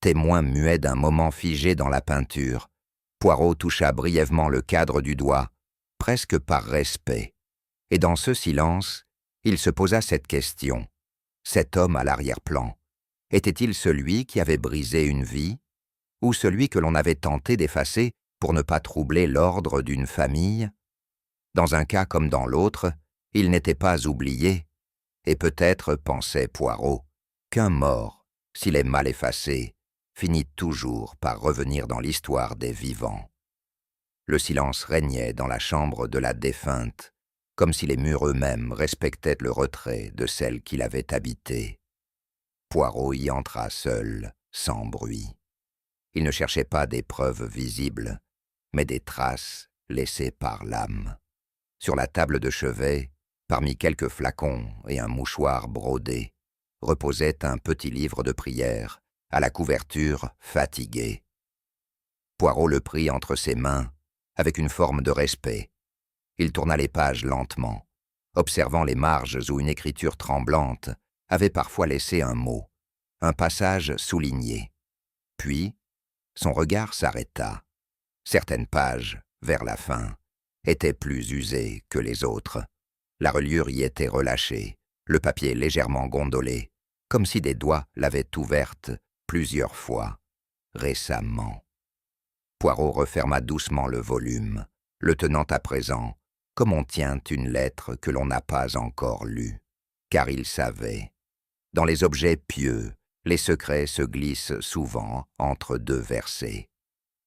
A: témoin muet d'un moment figé dans la peinture. Poirot toucha brièvement le cadre du doigt, presque par respect, et dans ce silence, il se posa cette question. Cet homme à l'arrière-plan, était-il celui qui avait brisé une vie, ou celui que l'on avait tenté d'effacer pour ne pas troubler l'ordre d'une famille? Dans un cas comme dans l'autre, il n'était pas oublié, et peut-être, pensait Poirot, qu'un mort, s'il est mal effacé, finit toujours par revenir dans l'histoire des vivants. Le silence régnait dans la chambre de la défunte, comme si les murs eux-mêmes respectaient le retrait de celle qui l'avait habitée. Poirot y entra seul, sans bruit. Il ne cherchait pas des preuves visibles, mais des traces laissées par l'âme. Sur la table de chevet, parmi quelques flacons et un mouchoir brodé, reposait un petit livre de prière, à la couverture fatiguée. Poirot le prit entre ses mains, avec une forme de respect. Il tourna les pages lentement, observant les marges où une écriture tremblante avait parfois laissé un mot, un passage souligné. Puis, son regard s'arrêta. Certaines pages, vers la fin, étaient plus usées que les autres. La reliure y était relâchée, le papier légèrement gondolé, comme si des doigts l'avaient ouverte plusieurs fois, récemment. Poirot referma doucement le volume, le tenant à présent, comme on tient une lettre que l'on n'a pas encore lue, car il savait. Dans les objets pieux, les secrets se glissent souvent entre deux versets.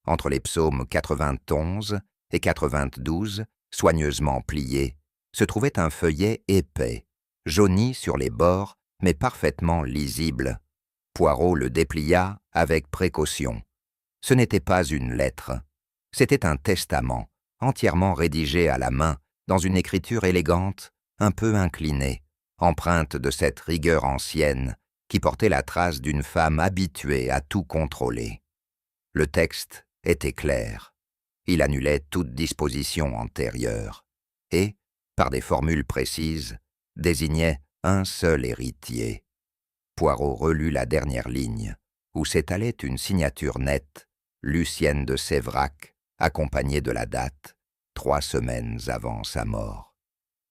A: Entre les psaumes 91 et 92, soigneusement pliés, se trouvait un feuillet épais, jauni sur les bords, mais parfaitement lisible. Poirot le déplia avec précaution. Ce n'était pas une lettre, c'était un testament, entièrement rédigé à la main, dans une écriture élégante, un peu inclinée, empreinte de cette rigueur ancienne qui portait la trace d'une femme habituée à tout contrôler. Le texte était clair. Il annulait toute disposition antérieure et, par des formules précises, désignait un seul héritier. Poirot relut la dernière ligne, où s'étalait une signature nette, Lucienne de Séverac, accompagnée de la date, 3 semaines avant sa mort.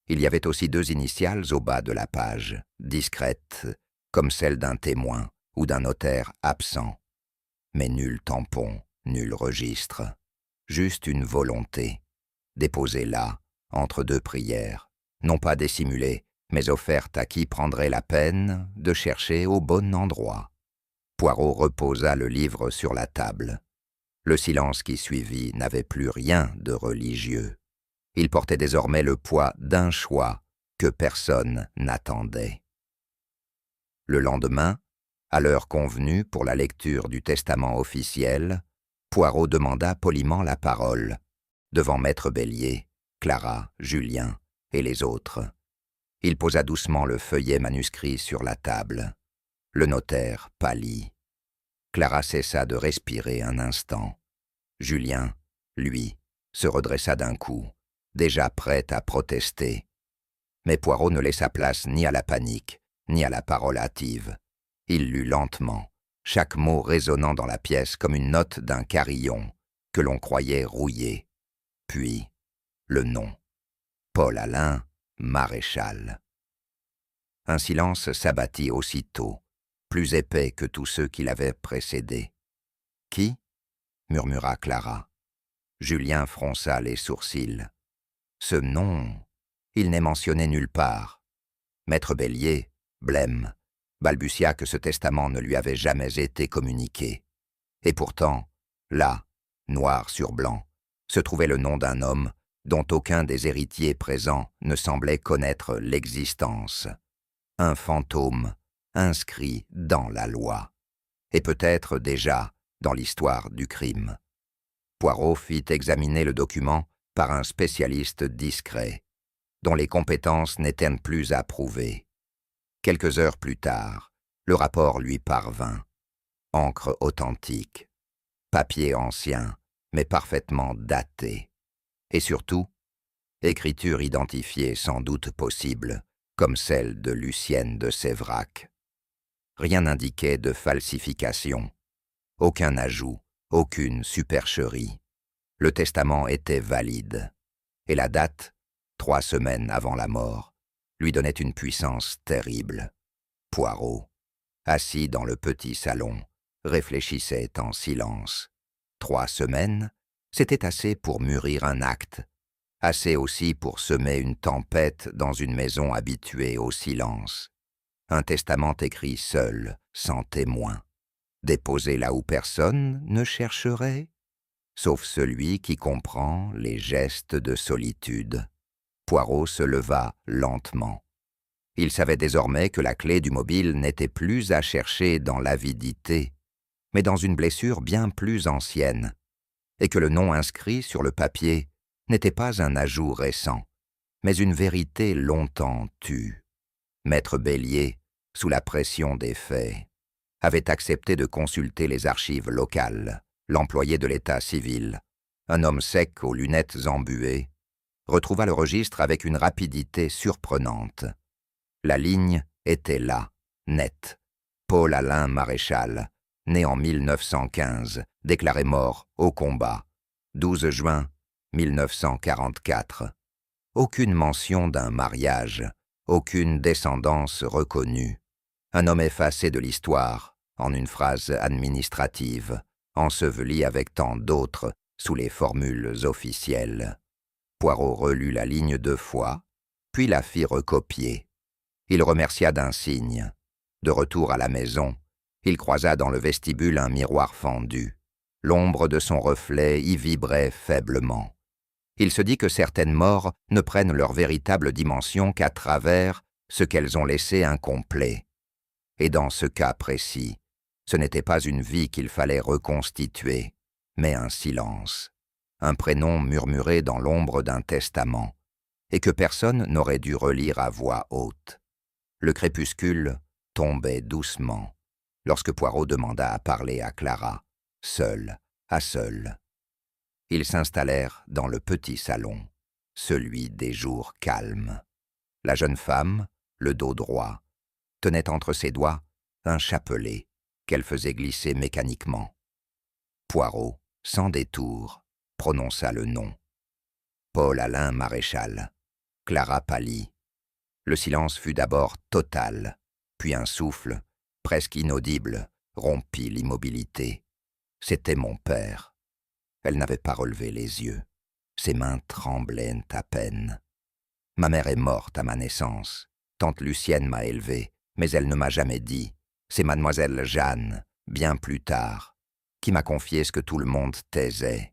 A: Il y avait aussi 2 initiales au bas de la page, discrètes, comme celles d'un témoin ou d'un notaire absent. Mais nul tampon, nul registre, juste une volonté, déposée là, entre 2 prières, non pas dissimulée, mais offerte à qui prendrait la peine de chercher au bon endroit. Poirot reposa le livre sur la table. Le silence qui suivit n'avait plus rien de religieux. Il portait désormais le poids d'un choix que personne n'attendait. Le lendemain, à l'heure convenue pour la lecture du testament officiel, Poirot demanda poliment la parole, devant Maître Bélier, Clara, Julien et les autres. Il posa doucement le feuillet manuscrit sur la table. Le notaire pâlit. Clara cessa de respirer un instant. Julien, lui, se redressa d'un coup, déjà prêt à protester. Mais Poirot ne laissa place ni à la panique, ni à la parole hâtive. Il lut lentement, chaque mot résonnant dans la pièce comme une note d'un carillon que l'on croyait rouillé. Puis, le nom. Paul Alain, maréchal. Un silence s'abattit aussitôt, plus épais que tous ceux qui l'avaient précédé. « Qui ?» murmura Clara. Julien fronça les sourcils. Ce nom, il n'est mentionné nulle part. Maître Bélier, blême, balbutia que ce testament ne lui avait jamais été communiqué. Et pourtant, là, noir sur blanc, se trouvait le nom d'un homme dont aucun des héritiers présents ne semblait connaître l'existence. Un fantôme inscrit dans la loi, et peut-être déjà dans l'histoire du crime. Poirot fit examiner le document par un spécialiste discret, dont les compétences n'étaient plus à prouver. Quelques heures plus tard, le rapport lui parvint. Encre authentique, papier ancien, mais parfaitement daté. Et surtout, écriture identifiée sans doute possible, comme celle de Lucienne de Séverac. Rien n'indiquait de falsification, aucun ajout, aucune supercherie. Le testament était valide, et la date, 3 semaines avant la mort, lui donnait une puissance terrible. Poirot, assis dans le petit salon, réfléchissait en silence. 3 semaines, c'était assez pour mûrir un acte, assez aussi pour semer une tempête dans une maison habituée au silence. Un testament écrit seul, sans témoin, déposé là où personne ne chercherait, sauf celui qui comprend les gestes de solitude. Poirot se leva lentement. Il savait désormais que la clé du mobile n'était plus à chercher dans l'avidité, mais dans une blessure bien plus ancienne, et que le nom inscrit sur le papier n'était pas un ajout récent, mais une vérité longtemps tue. Maître Bélier, sous la pression des faits, avait accepté de consulter les archives locales. L'employé de l'état civil, un homme sec aux lunettes embuées, retrouva le registre avec une rapidité surprenante. La ligne était là, nette. Paul-Alain Maréchal, né en 1915, déclaré mort au combat. 12 juin 1944. Aucune mention d'un mariage, aucune descendance reconnue. Un homme effacé de l'histoire, en une phrase administrative, enseveli avec tant d'autres sous les formules officielles. Poirot relut la ligne 2 fois, puis la fit recopier. Il remercia d'un signe. De retour à la maison, il croisa dans le vestibule un miroir fendu. L'ombre de son reflet y vibrait faiblement. Il se dit que certaines morts ne prennent leur véritable dimension qu'à travers ce qu'elles ont laissé incomplet. Et dans ce cas précis, ce n'était pas une vie qu'il fallait reconstituer, mais un silence, un prénom murmuré dans l'ombre d'un testament, et que personne n'aurait dû relire à voix haute. Le crépuscule tombait doucement, lorsque Poirot demanda à parler à Clara, seul à seul. Ils s'installèrent dans le petit salon, celui des jours calmes. La jeune femme, le dos droit, tenait entre ses doigts un chapelet qu'elle faisait glisser mécaniquement. Poirot, sans détour, prononça le nom. Paul-Alain Maréchal. Clara pâlit. Le silence fut d'abord total, puis un souffle, presque inaudible, rompit l'immobilité. C'était mon père. Elle n'avait pas relevé les yeux. Ses mains tremblaient à peine. Ma mère est morte à ma naissance. Tante Lucienne m'a élevé, mais elle ne m'a jamais dit. C'est mademoiselle Jeanne, bien plus tard, qui m'a confié ce que tout le monde taisait.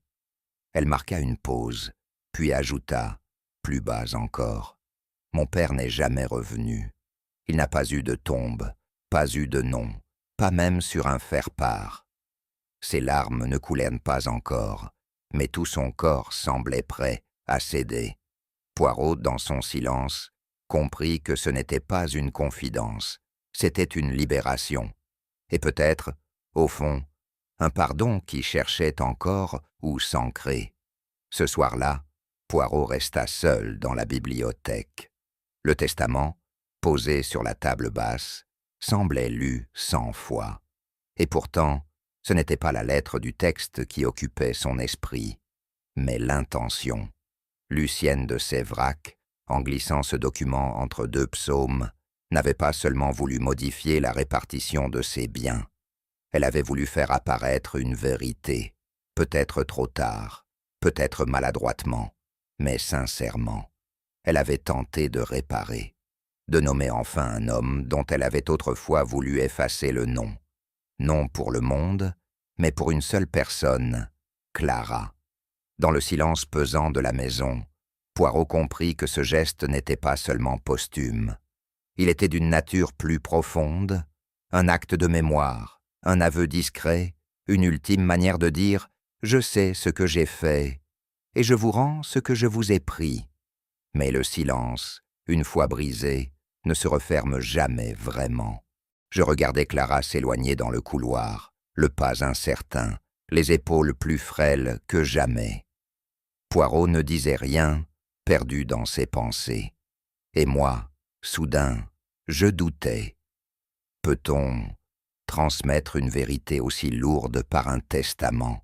A: Elle marqua une pause, puis ajouta, plus bas encore, « Mon père n'est jamais revenu. Il n'a pas eu de tombe, pas eu de nom, pas même sur un faire-part. Ses larmes ne coulèrent pas encore, mais tout son corps semblait prêt à céder. » Poirot, dans son silence, comprit que ce n'était pas une confidence, c'était une libération, et peut-être, au fond, un pardon qui cherchait encore où s'ancrer. Ce soir-là, Poirot resta seul dans la bibliothèque. Le testament, posé sur la table basse, semblait lu 100 fois. Et pourtant, ce n'était pas la lettre du texte qui occupait son esprit, mais l'intention. Lucienne de Séverac, en glissant ce document entre 2 psaumes, n'avait pas seulement voulu modifier la répartition de ses biens. Elle avait voulu faire apparaître une vérité, peut-être trop tard, peut-être maladroitement, mais sincèrement. Elle avait tenté de réparer, de nommer enfin un homme dont elle avait autrefois voulu effacer le nom. Non pour le monde, mais pour une seule personne, Clara. Dans le silence pesant de la maison, Poirot comprit que ce geste n'était pas seulement posthume. Il était d'une nature plus profonde, un acte de mémoire, un aveu discret, une ultime manière de dire « Je sais ce que j'ai fait, et je vous rends ce que je vous ai pris ». Mais le silence, une fois brisé, ne se referme jamais vraiment. Je regardais Clara s'éloigner dans le couloir, le pas incertain, les épaules plus frêles que jamais. Poirot ne disait rien, perdu dans ses pensées. Et moi, soudain, je doutais. Peut-on transmettre une vérité aussi lourde par un testament?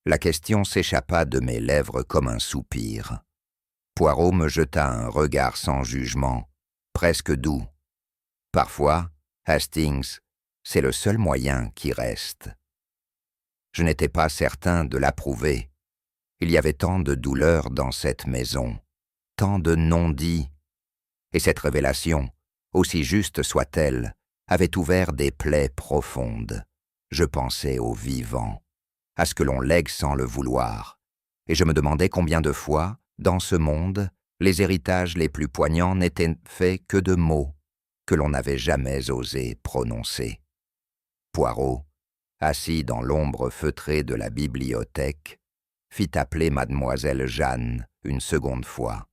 A: La question s'échappa de mes lèvres comme un soupir. Poirot me jeta un regard sans jugement, presque doux. Parfois, Hastings, c'est le seul moyen qui reste. Je n'étais pas certain de l'approuver. Il y avait tant de douleur dans cette maison, tant de non-dits. Et cette révélation, aussi juste soit-elle, avait ouvert des plaies profondes. Je pensais aux vivants, à ce que l'on lègue sans le vouloir, et je me demandais combien de fois, dans ce monde, les héritages les plus poignants n'étaient faits que de mots que l'on n'avait jamais osé prononcer. Poirot, assis dans l'ombre feutrée de la bibliothèque, fit appeler mademoiselle Jeanne une seconde fois.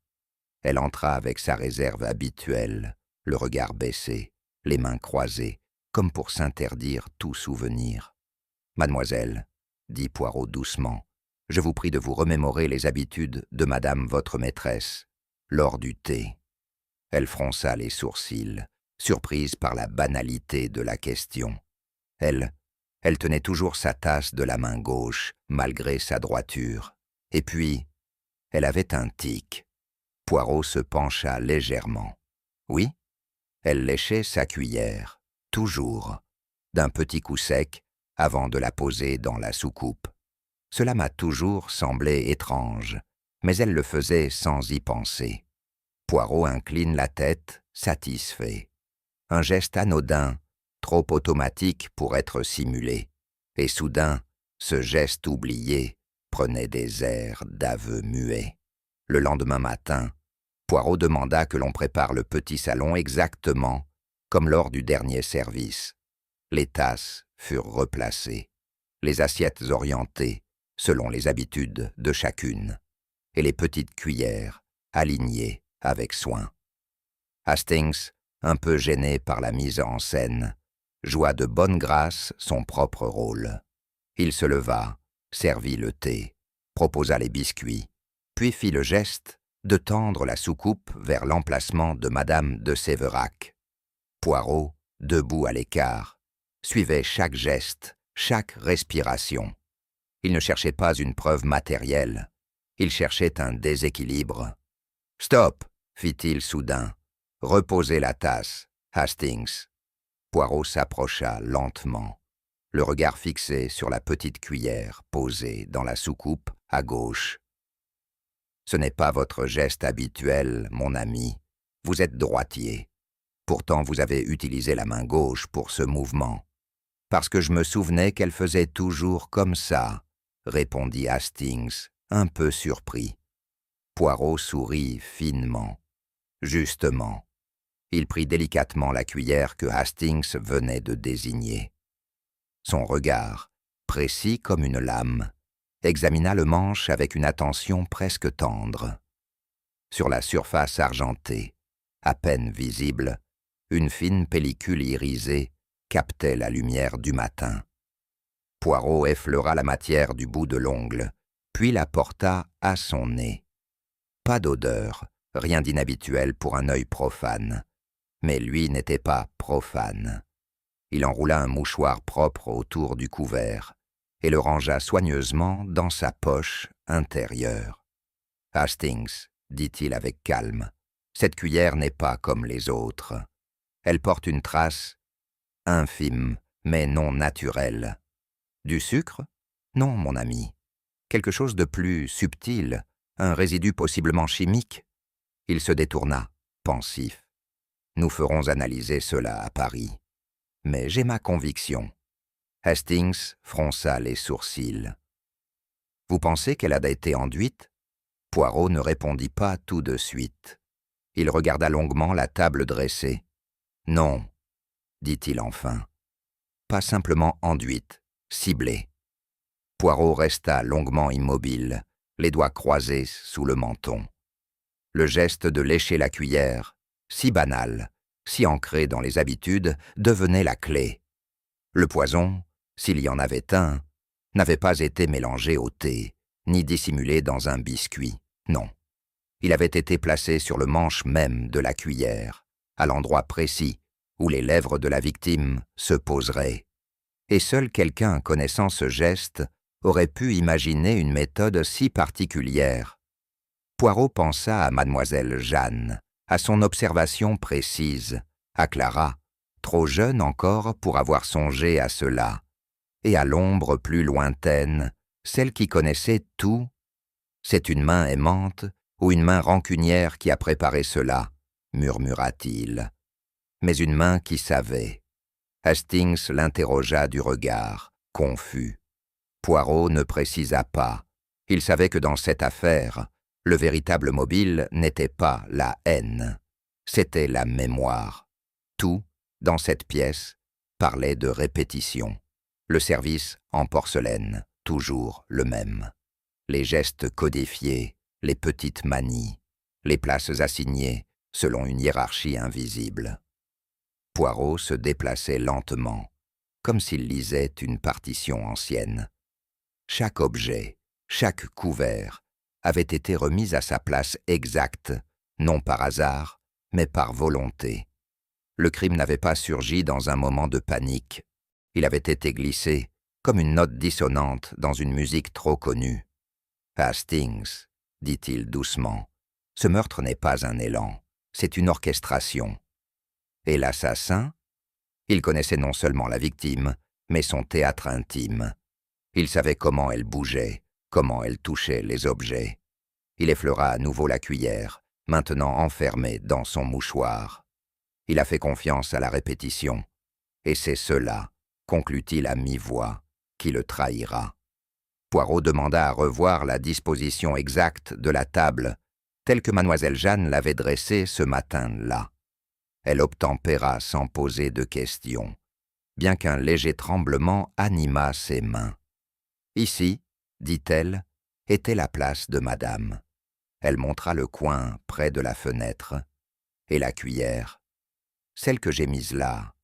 A: Elle entra avec sa réserve habituelle, le regard baissé, les mains croisées, comme pour s'interdire tout souvenir. « Mademoiselle, » dit Poirot doucement, « je vous prie de vous remémorer les habitudes de madame votre maîtresse, lors du thé. » Elle fronça les sourcils, surprise par la banalité de la question. Elle tenait toujours sa tasse de la main gauche, malgré sa droiture. Et puis, elle avait un tic. Poirot se pencha légèrement. Oui, elle léchait sa cuillère, toujours, d'un petit coup sec, avant de la poser dans la soucoupe. Cela m'a toujours semblé étrange, mais elle le faisait sans y penser. Poirot incline la tête, satisfait. Un geste anodin, trop automatique pour être simulé. Et soudain, ce geste oublié prenait des airs d'aveu muet. Le lendemain matin, Poirot demanda que l'on prépare le petit salon exactement comme lors du dernier service. Les tasses furent replacées, les assiettes orientées selon les habitudes de chacune, et les petites cuillères alignées avec soin. Hastings, un peu gêné par la mise en scène, joua de bonne grâce son propre rôle. Il se leva, servit le thé, proposa les biscuits, puis fit le geste de tendre la soucoupe vers l'emplacement de madame de Sévérac. Poirot, debout à l'écart, suivait chaque geste, chaque respiration. Il ne cherchait pas une preuve matérielle, il cherchait un déséquilibre. « Stop !» fit-il soudain. « Reposez la tasse, Hastings. » Poirot s'approcha lentement, le regard fixé sur la petite cuillère posée dans la soucoupe à gauche. « Ce n'est pas votre geste habituel, mon ami. Vous êtes droitier. Pourtant, vous avez utilisé la main gauche pour ce mouvement. Parce que je me souvenais qu'elle faisait toujours comme ça, » répondit Hastings, un peu surpris. Poirot sourit finement. Justement. Il prit délicatement la cuillère que Hastings venait de désigner. Son regard, précis comme une lame, examina le manche avec une attention presque tendre. Sur la surface argentée, à peine visible, une fine pellicule irisée captait la lumière du matin. Poirot effleura la matière du bout de l'ongle, puis la porta à son nez. Pas d'odeur, rien d'inhabituel pour un œil profane. Mais lui n'était pas profane. Il enroula un mouchoir propre autour du couvert et le rangea soigneusement dans sa poche intérieure. « Hastings, » dit-il avec calme, « cette cuillère n'est pas comme les autres. Elle porte une trace infime, mais non naturelle. Du sucre? Non, mon ami. quelque chose de plus subtil, un résidu possiblement chimique. Il se détourna, pensif. Nous ferons analyser cela à Paris. Mais j'ai ma conviction. Hastings fronça les sourcils. Vous pensez qu'elle a été enduite? Poirot ne répondit pas tout de suite. Il regarda longuement la table dressée. Non, dit-il enfin. Pas simplement enduite, ciblée. Poirot resta longuement immobile, les doigts croisés sous le menton. Le geste de lécher la cuillère, si banal, si ancré dans les habitudes, devenait la clé. Le poison, s'il y en avait un, n'avait pas été mélangé au thé, ni dissimulé dans un biscuit, non. Il avait été placé sur le manche même de la cuillère, à l'endroit précis où les lèvres de la victime se poseraient. Et seul quelqu'un connaissant ce geste aurait pu imaginer une méthode si particulière. Poirot pensa à mademoiselle Jeanne, à son observation précise, à Clara, trop jeune encore pour avoir songé à cela, et à l'ombre plus lointaine, celle qui connaissait tout. C'est une main aimante ou une main rancunière qui a préparé cela, murmura-t-il. Mais une main qui savait. Hastings l'interrogea du regard, confus. Poirot ne précisa pas. Il savait que dans cette affaire, le véritable mobile n'était pas la haine, c'était la mémoire. Tout, dans cette pièce, parlait de répétition. Le service en porcelaine, toujours le même. Les gestes codifiés, les petites manies, les places assignées selon une hiérarchie invisible. Poirot se déplaçait lentement, comme s'il lisait une partition ancienne. Chaque objet, chaque couvert, avait été remis à sa place exacte, non par hasard, mais par volonté. Le crime n'avait pas surgi dans un moment de panique. Il avait été glissé, comme une note dissonante dans une musique trop connue. « Hastings, dit-il doucement, ce meurtre n'est pas un élan, c'est une orchestration. » Et l'assassin? Il connaissait non seulement la victime, mais son théâtre intime. Il savait comment elle bougeait, comment elle touchait les objets. Il effleura à nouveau la cuillère, maintenant enfermée dans son mouchoir. Il a fait confiance à la répétition. Et c'est cela, conclut-il à mi-voix, qui le trahira. Poirot demanda à revoir la disposition exacte de la table, telle que mademoiselle Jeanne l'avait dressée ce matin-là. Elle obtempéra sans poser de questions, bien qu'un léger tremblement animât ses mains. Ici, dit-elle, était la place de madame. Elle montra le coin près de la fenêtre. Et la cuillère, celle que j'ai mise là,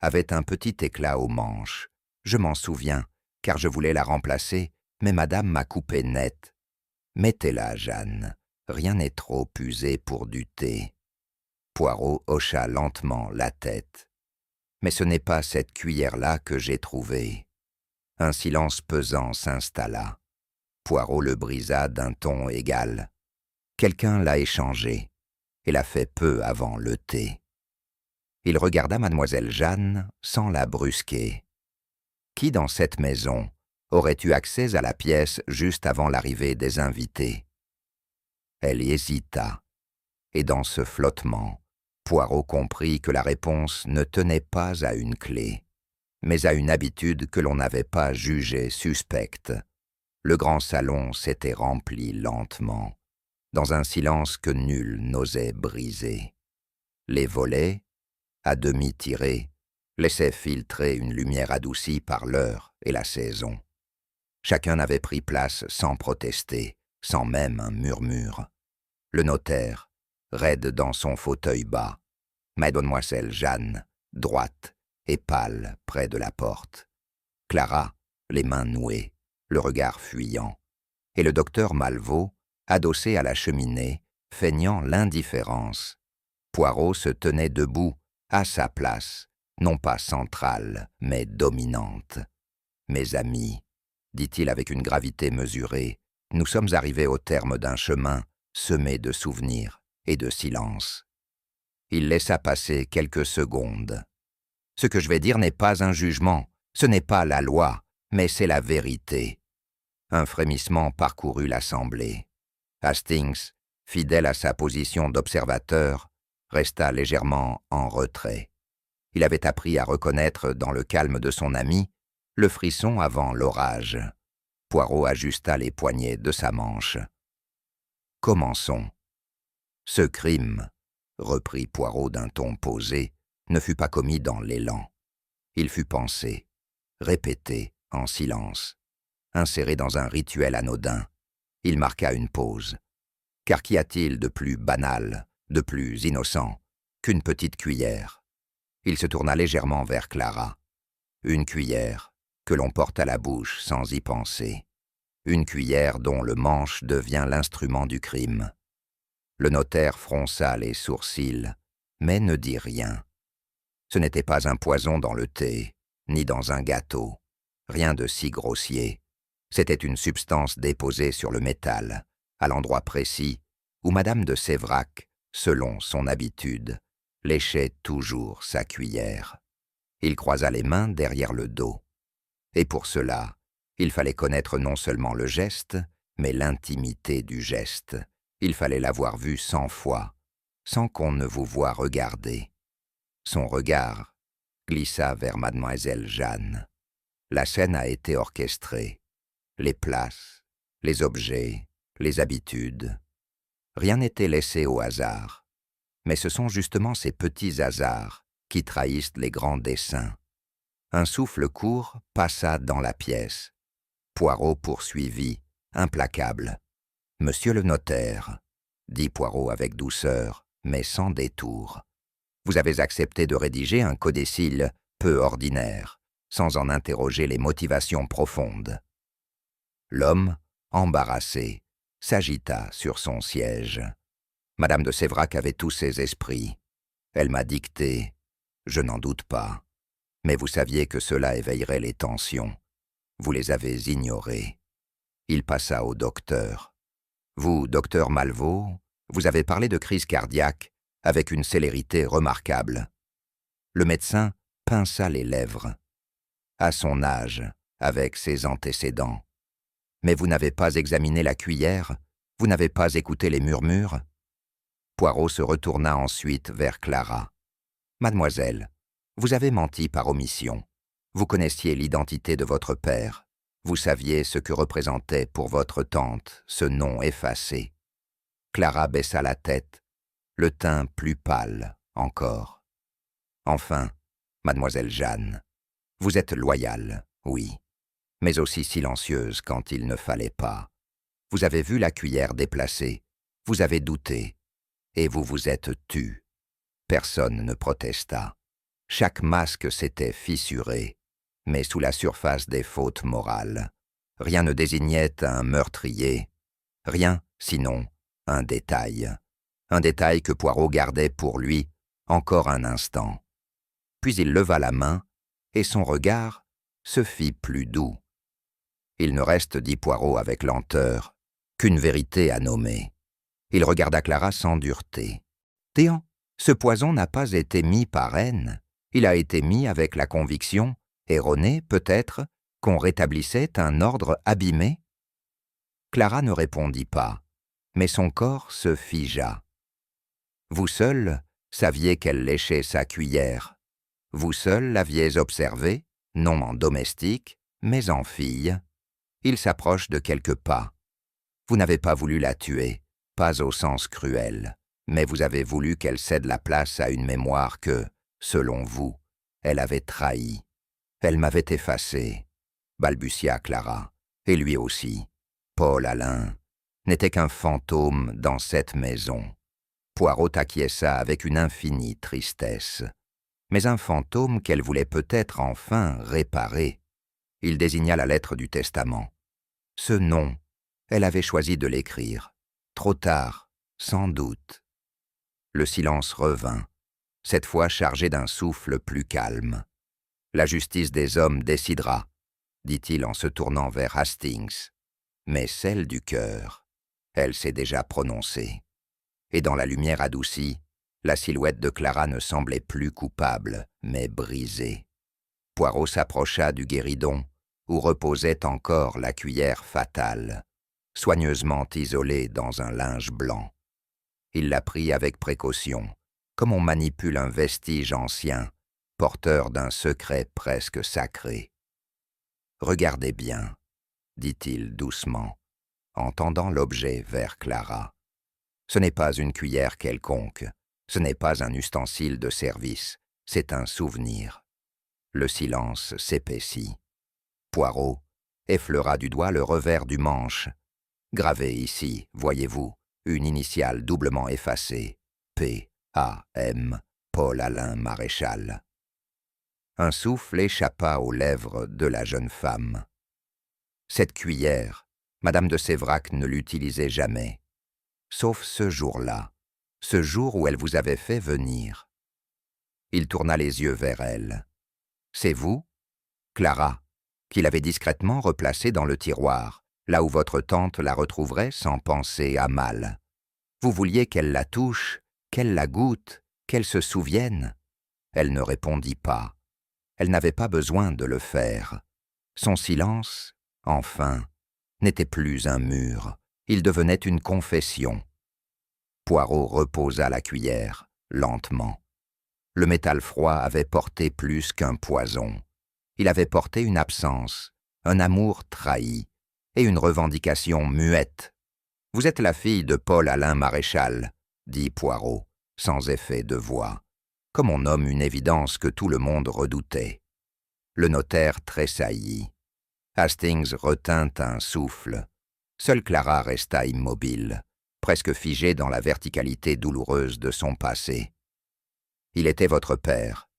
A: avait un petit éclat au manche. Je m'en souviens, car je voulais la remplacer, mais madame m'a coupé net. Mettez-la, Jeanne, rien n'est trop usé pour du thé. Poirot hocha lentement la tête. Mais ce n'est pas cette cuillère-là que j'ai trouvée. Un silence pesant s'installa. Poirot le brisa d'un ton égal. Quelqu'un l'a échangée et l'a fait peu avant le thé. Il regarda mademoiselle Jeanne sans la brusquer. Qui dans cette maison aurait eu accès à la pièce juste avant l'arrivée des invités? Elle hésita, et dans ce flottement, Poirot comprit que la réponse ne tenait pas à une clé, mais à une habitude que l'on n'avait pas jugée suspecte. Le grand salon s'était rempli lentement, dans un silence que nul n'osait briser. Les volets, à demi tirés, laissaient filtrer une lumière adoucie par l'heure et la saison. Chacun avait pris place sans protester, sans même un murmure. Le notaire, raide dans son fauteuil bas, mademoiselle Jeanne, droite et pâle près de la porte. Clara, les mains nouées, le regard fuyant, et le docteur Malvaut, adossé à la cheminée, feignant l'indifférence. Poirot se tenait debout, à sa place, non pas centrale, mais dominante. « Mes amis, dit-il avec une gravité mesurée, nous sommes arrivés au terme d'un chemin semé de souvenirs et de silence. » Il laissa passer quelques secondes. « Ce que je vais dire n'est pas un jugement, ce n'est pas la loi, mais c'est la vérité. Un frémissement parcourut l'assemblée. Hastings, fidèle à sa position d'observateur, resta légèrement en retrait. Il avait appris à reconnaître dans le calme de son ami le frisson avant l'orage. Poirot ajusta les poignets de sa manche. « Commençons. » « Ce crime, » reprit Poirot d'un ton posé, ne fut pas commis dans l'élan. Il fut pensé, répété, en silence, inséré dans un rituel anodin. Il marqua une pause. Car qu'y a-t-il de plus banal, de plus innocent qu'une petite cuillère? Il se tourna légèrement vers Clara. Une cuillère que l'on porte à la bouche sans y penser. Une cuillère dont le manche devient l'instrument du crime. Le notaire fronça les sourcils, mais ne dit rien. Ce n'était pas un poison dans le thé, ni dans un gâteau. Rien de si grossier. C'était une substance déposée sur le métal, à l'endroit précis où Madame de Séverac, selon son habitude, léchait toujours sa cuillère. Il croisa les mains derrière le dos. Et pour cela, il fallait connaître non seulement le geste, mais l'intimité du geste. Il fallait l'avoir vu 100 fois, sans qu'on ne vous voie regarder. Son regard glissa vers mademoiselle Jeanne. La scène a été orchestrée. Les places, les objets, les habitudes. Rien n'était laissé au hasard. Mais ce sont justement ces petits hasards qui trahissent les grands desseins. Un souffle court passa dans la pièce. Poirot poursuivit, implacable. « Monsieur le notaire, » dit Poirot avec douceur, mais sans détour. « Vous avez accepté de rédiger un codicille peu ordinaire, sans en interroger les motivations profondes. » L'homme, embarrassé, s'agita sur son siège. Madame de Séverac avait tous ses esprits. Elle m'a dicté, je n'en doute pas. Mais vous saviez que cela éveillerait les tensions. Vous les avez ignorées. Il passa au docteur. Vous, docteur Malvaux, vous avez parlé de crise cardiaque avec une célérité remarquable. Le médecin pinça les lèvres. À son âge, avec ses antécédents. Mais vous n'avez pas examiné la cuillère, vous n'avez pas écouté les murmures. Poirot se retourna ensuite vers Clara. « Mademoiselle, vous avez menti par omission. Vous connaissiez l'identité de votre père. Vous saviez ce que représentait pour votre tante ce nom effacé. » Clara baissa la tête, le teint plus pâle encore. « Enfin, mademoiselle Jeanne, vous êtes loyale, oui, mais aussi silencieuse quand il ne fallait pas. Vous avez vu la cuillère déplacée, vous avez douté, et vous vous êtes tue. Personne ne protesta. Chaque masque s'était fissuré, mais sous la surface des fautes morales. Rien ne désignait un meurtrier. Rien, sinon, un détail. Un détail que Poirot gardait pour lui encore un instant. Puis il leva la main, et son regard se fit plus doux. Il ne reste, dit Poirot avec lenteur, qu'une vérité à nommer. Il regarda Clara sans dureté. « Théan, ce poison n'a pas été mis par haine. Il a été mis avec la conviction, erronée peut-être, qu'on rétablissait un ordre abîmé. » Clara ne répondit pas, mais son corps se figea. « Vous seul saviez qu'elle léchait sa cuillère. Vous seul l'aviez observée, non en domestique, mais en fille. Il s'approche de quelques pas. Vous n'avez pas voulu la tuer, pas au sens cruel, mais vous avez voulu qu'elle cède la place à une mémoire que, selon vous, elle avait trahie. Elle m'avait effacé, balbutia Clara, et lui aussi. Paul Alain n'était qu'un fantôme dans cette maison. » Poirot acquiesça avec une infinie tristesse. Mais un fantôme qu'elle voulait peut-être enfin réparer. Il désigna la lettre du testament. Ce nom, elle avait choisi de l'écrire. Trop tard, sans doute. Le silence revint, cette fois chargé d'un souffle plus calme. « La justice des hommes décidera, » dit-il en se tournant vers Hastings. « Mais celle du cœur, elle s'est déjà prononcée. » Et dans la lumière adoucie, la silhouette de Clara ne semblait plus coupable, mais brisée. Poirot s'approcha du guéridon, où reposait encore la cuillère fatale, soigneusement isolée dans un linge blanc. Il la prit avec précaution, comme on manipule un vestige ancien, porteur d'un secret presque sacré. « Regardez bien, » dit-il doucement, en tendant l'objet vers Clara. « Ce n'est pas une cuillère quelconque, ce n'est pas un ustensile de service, c'est un souvenir. » Le silence s'épaissit. Poirot effleura du doigt le revers du manche. Gravé ici, voyez-vous, une initiale doublement effacée, P.A.M., Paul-Alain Maréchal. Un souffle échappa aux lèvres de la jeune femme. Cette cuillère, Madame de Séverac ne l'utilisait jamais, sauf ce jour-là, ce jour où elle vous avait fait venir. Il tourna les yeux vers elle. « C'est vous, Clara, qui l'avez discrètement replacée dans le tiroir, là où votre tante la retrouverait sans penser à mal. Vous vouliez qu'elle la touche, qu'elle la goûte, qu'elle se souvienne. » Elle ne répondit pas. Elle n'avait pas besoin de le faire. Son silence, enfin, n'était plus un mur, il devenait une confession. Poirot reposa la cuillère, lentement. Le métal froid avait porté plus qu'un poison. Il avait porté une absence, un amour trahi et une revendication muette. « Vous êtes la fille de Paul-Alain Maréchal, » dit Poirot, sans effet de voix, comme on nomme une évidence que tout le monde redoutait. Le notaire tressaillit. Hastings retint un souffle. Seule Clara resta immobile, presque figée dans la verticalité douloureuse de son passé. « Il était votre père,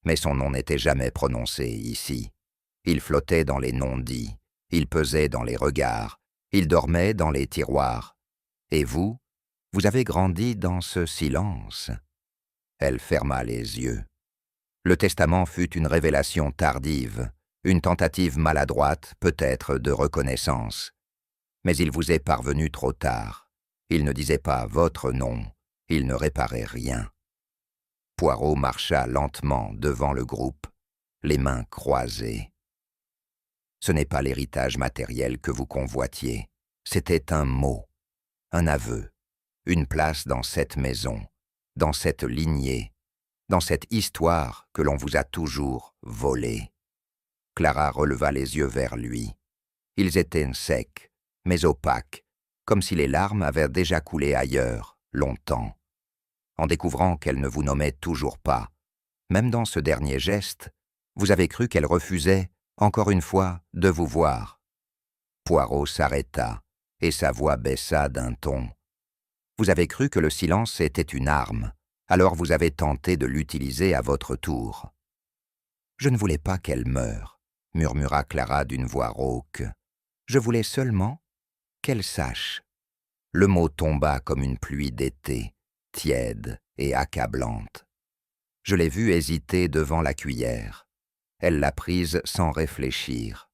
A: mais son nom n'était jamais prononcé ici. Il flottait dans les non-dits, il pesait dans les regards, il dormait dans les tiroirs. Et vous, vous avez grandi dans ce silence. » Elle ferma les yeux. Le testament fut une révélation tardive, une tentative maladroite, peut-être, de reconnaissance. Mais il vous est parvenu trop tard. Il ne disait pas votre nom, il ne réparait rien. Poirot marcha lentement devant le groupe, les mains croisées. Ce n'est pas l'héritage matériel que vous convoitiez, c'était un mot, un aveu, une place dans cette maison, dans cette lignée, dans cette histoire que l'on vous a toujours volée. Clara releva les yeux vers lui. Ils étaient secs, mais opaques, comme si les larmes avaient déjà coulé ailleurs, longtemps. En découvrant qu'elle ne vous nommait toujours pas, même dans ce dernier geste, vous avez cru qu'elle refusait, encore une fois, de vous voir. Poirot s'arrêta, et sa voix baissa d'un ton. Vous avez cru que le silence était une arme, alors vous avez tenté de l'utiliser à votre tour. « Je ne voulais pas qu'elle meure, » murmura Clara d'une voix rauque. « Je voulais seulement qu'elle sache. » Le mot tomba comme une pluie d'été, tiède et accablante. Je l'ai vue hésiter devant la cuillère. Elle l'a prise sans réfléchir,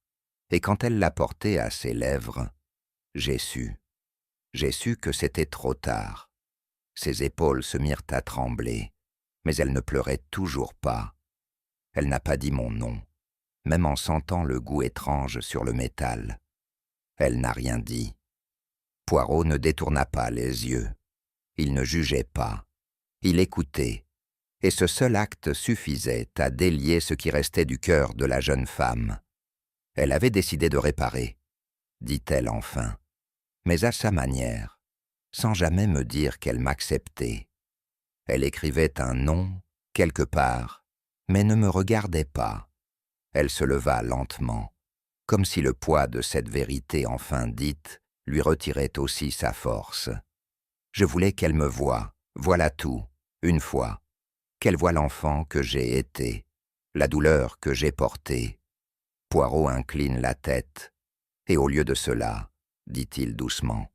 A: et quand elle l'a portée à ses lèvres, j'ai su que c'était trop tard. Ses épaules se mirent à trembler, mais elle ne pleurait toujours pas. Elle n'a pas dit mon nom, même en sentant le goût étrange sur le métal. Elle n'a rien dit. Poirot ne détourna pas les yeux. Il ne jugeait pas. Il écoutait, et ce seul acte suffisait à délier ce qui restait du cœur de la jeune femme. Elle avait décidé de réparer, dit-elle enfin, mais à sa manière, sans jamais me dire qu'elle m'acceptait. Elle écrivait un nom, quelque part, mais ne me regardait pas. Elle se leva lentement, comme si le poids de cette vérité enfin dite lui retirait aussi sa force. Je voulais qu'elle me voie, voilà tout, une fois, qu'elle voie l'enfant que j'ai été, la douleur que j'ai portée. Poirot incline la tête, et au lieu de cela, dit-il doucement,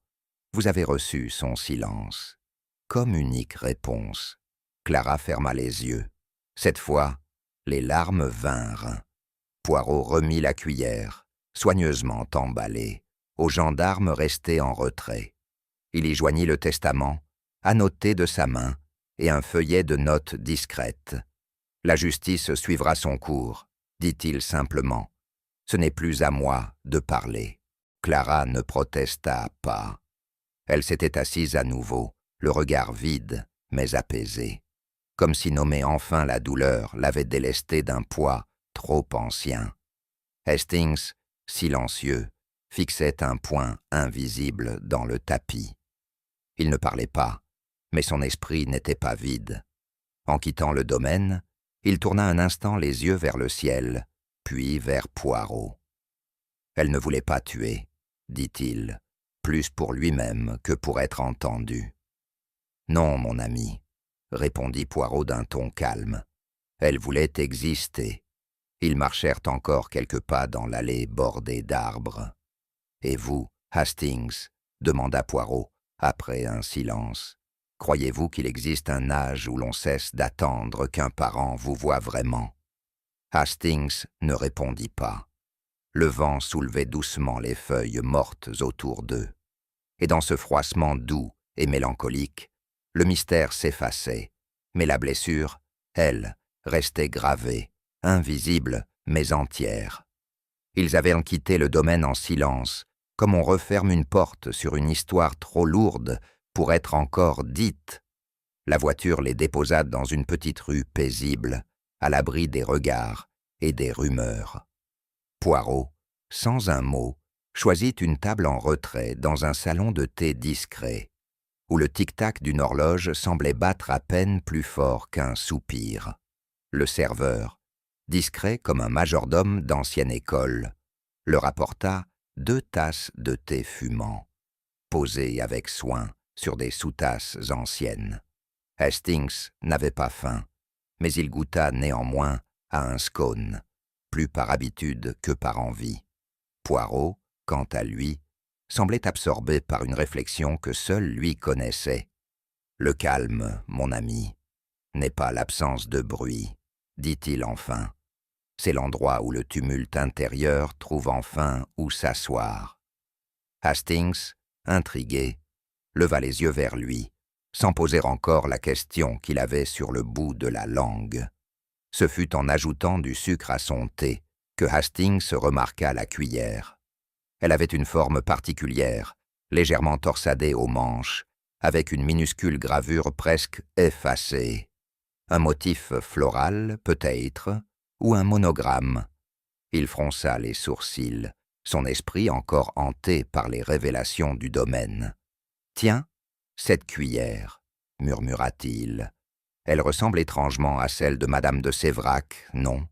A: vous avez reçu son silence. Comme unique réponse. Clara ferma les yeux. Cette fois, les larmes vinrent. Poirot remit la cuillère, soigneusement emballée, au gendarme resté en retrait. Il y joignit le testament, annoté de sa main, et un feuillet de notes discrètes. « La justice suivra son cours, dit-il simplement. Ce n'est plus à moi de parler. Clara ne protesta pas. Elle s'était assise à nouveau, le regard vide, mais apaisé, comme si nommer enfin la douleur l'avait délestée d'un poids trop ancien. Hastings, silencieux, fixait un point invisible dans le tapis. Il ne parlait pas, mais son esprit n'était pas vide. En quittant le domaine, il tourna un instant les yeux vers le ciel, puis vers Poirot. « Elle ne voulait pas tuer, dit-il, plus pour lui-même que pour être entendu. »« Non, mon ami, » répondit Poirot d'un ton calme. « Elle voulait exister. » Ils marchèrent encore quelques pas dans l'allée bordée d'arbres. « Et vous, Hastings ?» demanda Poirot, après un silence. « Croyez-vous qu'il existe un âge où l'on cesse d'attendre qu'un parent vous voie vraiment ?» Hastings ne répondit pas. Le vent soulevait doucement les feuilles mortes autour d'eux. Et dans ce froissement doux et mélancolique, le mystère s'effaçait, mais la blessure, elle, restait gravée, invisible mais entière. Ils avaient quitté le domaine en silence, comme on referme une porte sur une histoire trop lourde pour être encore dite. La voiture les déposa dans une petite rue paisible, à l'abri des regards et des rumeurs. Poirot, sans un mot, choisit une table en retrait dans un salon de thé discret, où le tic-tac d'une horloge semblait battre à peine plus fort qu'un soupir. Le serveur, discret comme un majordome d'ancienne école, leur apporta 2 tasses de thé fumant, posées avec soin sur des sous-tasses anciennes. Hastings n'avait pas faim, mais il goûta néanmoins à un scone, plus par habitude que par envie. Poirot, quant à lui, semblait absorbé par une réflexion que seul lui connaissait. « Le calme, mon ami, n'est pas l'absence de bruit, » dit-il enfin. « C'est l'endroit où le tumulte intérieur trouve enfin où s'asseoir. » Hastings, intrigué, leva les yeux vers lui, sans poser encore la question qu'il avait sur le bout de la langue. Ce fut en ajoutant du sucre à son thé que Hastings remarqua la cuillère. Elle avait une forme particulière, légèrement torsadée aux manches, avec une minuscule gravure presque effacée. Un motif floral, peut-être, ou un monogramme. Il fronça les sourcils, son esprit encore hanté par les révélations du domaine. « Tiens, cette cuillère, » murmura-t-il. « Elle ressemble étrangement à celle de Madame de Séverac, non ?»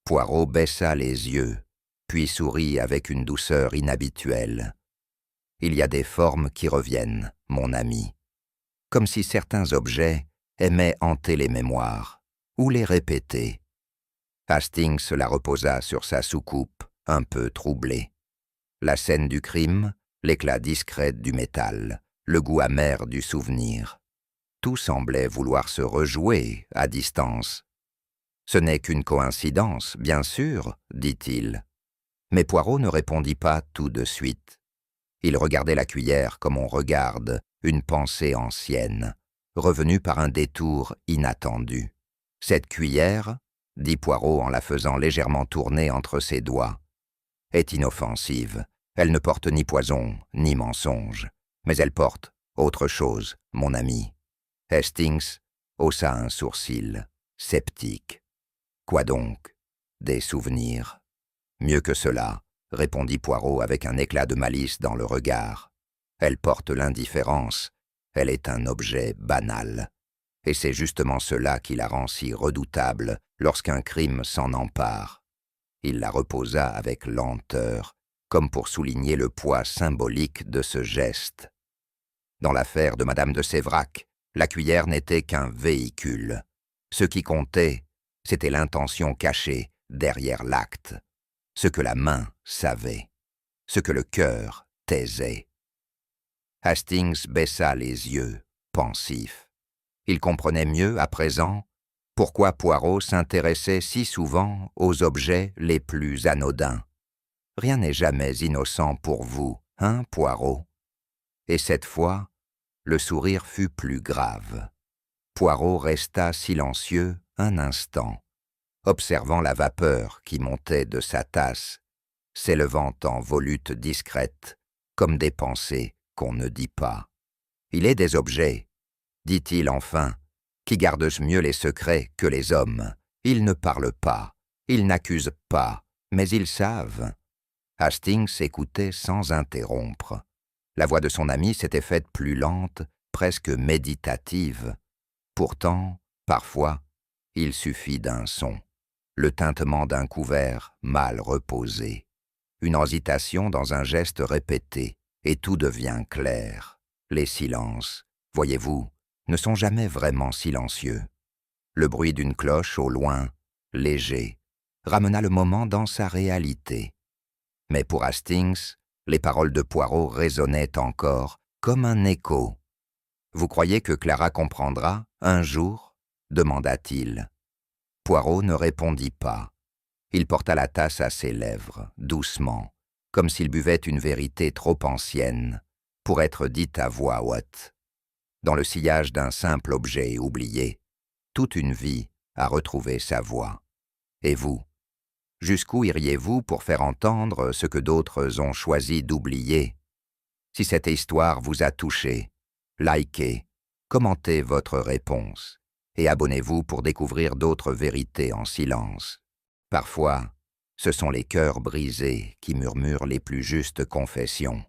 A: Poirot baissa les yeux, puis sourit avec une douceur inhabituelle. « Il y a des formes qui reviennent, mon ami, comme si certains objets aimaient hanter les mémoires, ou les répéter. » Hastings la reposa sur sa soucoupe, un peu troublé. La scène du crime, l'éclat discret du métal, le goût amer du souvenir. Tout semblait vouloir se rejouer à distance. « Ce n'est qu'une coïncidence, bien sûr, » dit-il. Mais Poirot ne répondit pas tout de suite. Il regardait la cuillère comme on regarde une pensée ancienne, revenue par un détour inattendu. « Cette cuillère, » dit Poirot en la faisant légèrement tourner entre ses doigts, « est inoffensive. Elle ne porte ni poison, ni mensonge. Mais elle porte autre chose, mon ami. » Hastings haussa un sourcil, sceptique. « Quoi donc? Des souvenirs. » « Mieux que cela, » répondit Poirot avec un éclat de malice dans le regard. « Elle porte l'indifférence. Elle est un objet banal. Et c'est justement cela qui la rend si redoutable lorsqu'un crime s'en empare. » Il la reposa avec lenteur, comme pour souligner le poids symbolique de ce geste. Dans l'affaire de Madame de Séverac, la cuillère n'était qu'un véhicule. Ce qui comptait, c'était l'intention cachée derrière l'acte. Ce que la main savait, ce que le cœur taisait. Hastings baissa les yeux, pensif. Il comprenait mieux, à présent, pourquoi Poirot s'intéressait si souvent aux objets les plus anodins. Rien n'est jamais innocent pour vous, hein, Poirot? Et cette fois, le sourire fut plus grave. Poirot resta silencieux un instant, observant la vapeur qui montait de sa tasse s'élevant en volutes discrètes, comme des pensées qu'on ne dit pas. Il est des objets, dit-il enfin, qui gardent mieux les secrets que les hommes. Ils ne parlent pas, ils n'accusent pas, mais ils savent. Hastings écoutait sans interrompre. La voix de son ami s'était faite plus lente, presque méditative. Pourtant, parfois, il suffit d'un son, le tintement d'un couvert mal reposé, une hésitation dans un geste répété, et tout devient clair. Les silences, voyez-vous, ne sont jamais vraiment silencieux. Le bruit d'une cloche au loin, léger, ramena le moment dans sa réalité. Mais pour Hastings, les paroles de Poirot résonnaient encore comme un écho. « Vous croyez que Clara comprendra, un jour ?» demanda-t-il. Poirot ne répondit pas. Il porta la tasse à ses lèvres, doucement, comme s'il buvait une vérité trop ancienne pour être dite à voix haute. Dans le sillage d'un simple objet oublié, toute une vie a retrouvé sa voix. Et vous, jusqu'où iriez-vous pour faire entendre ce que d'autres ont choisi d'oublier? Si cette histoire vous a touché, likez, commentez votre réponse et abonnez-vous pour découvrir d'autres vérités en silence. Parfois, ce sont les cœurs brisés qui murmurent les plus justes confessions.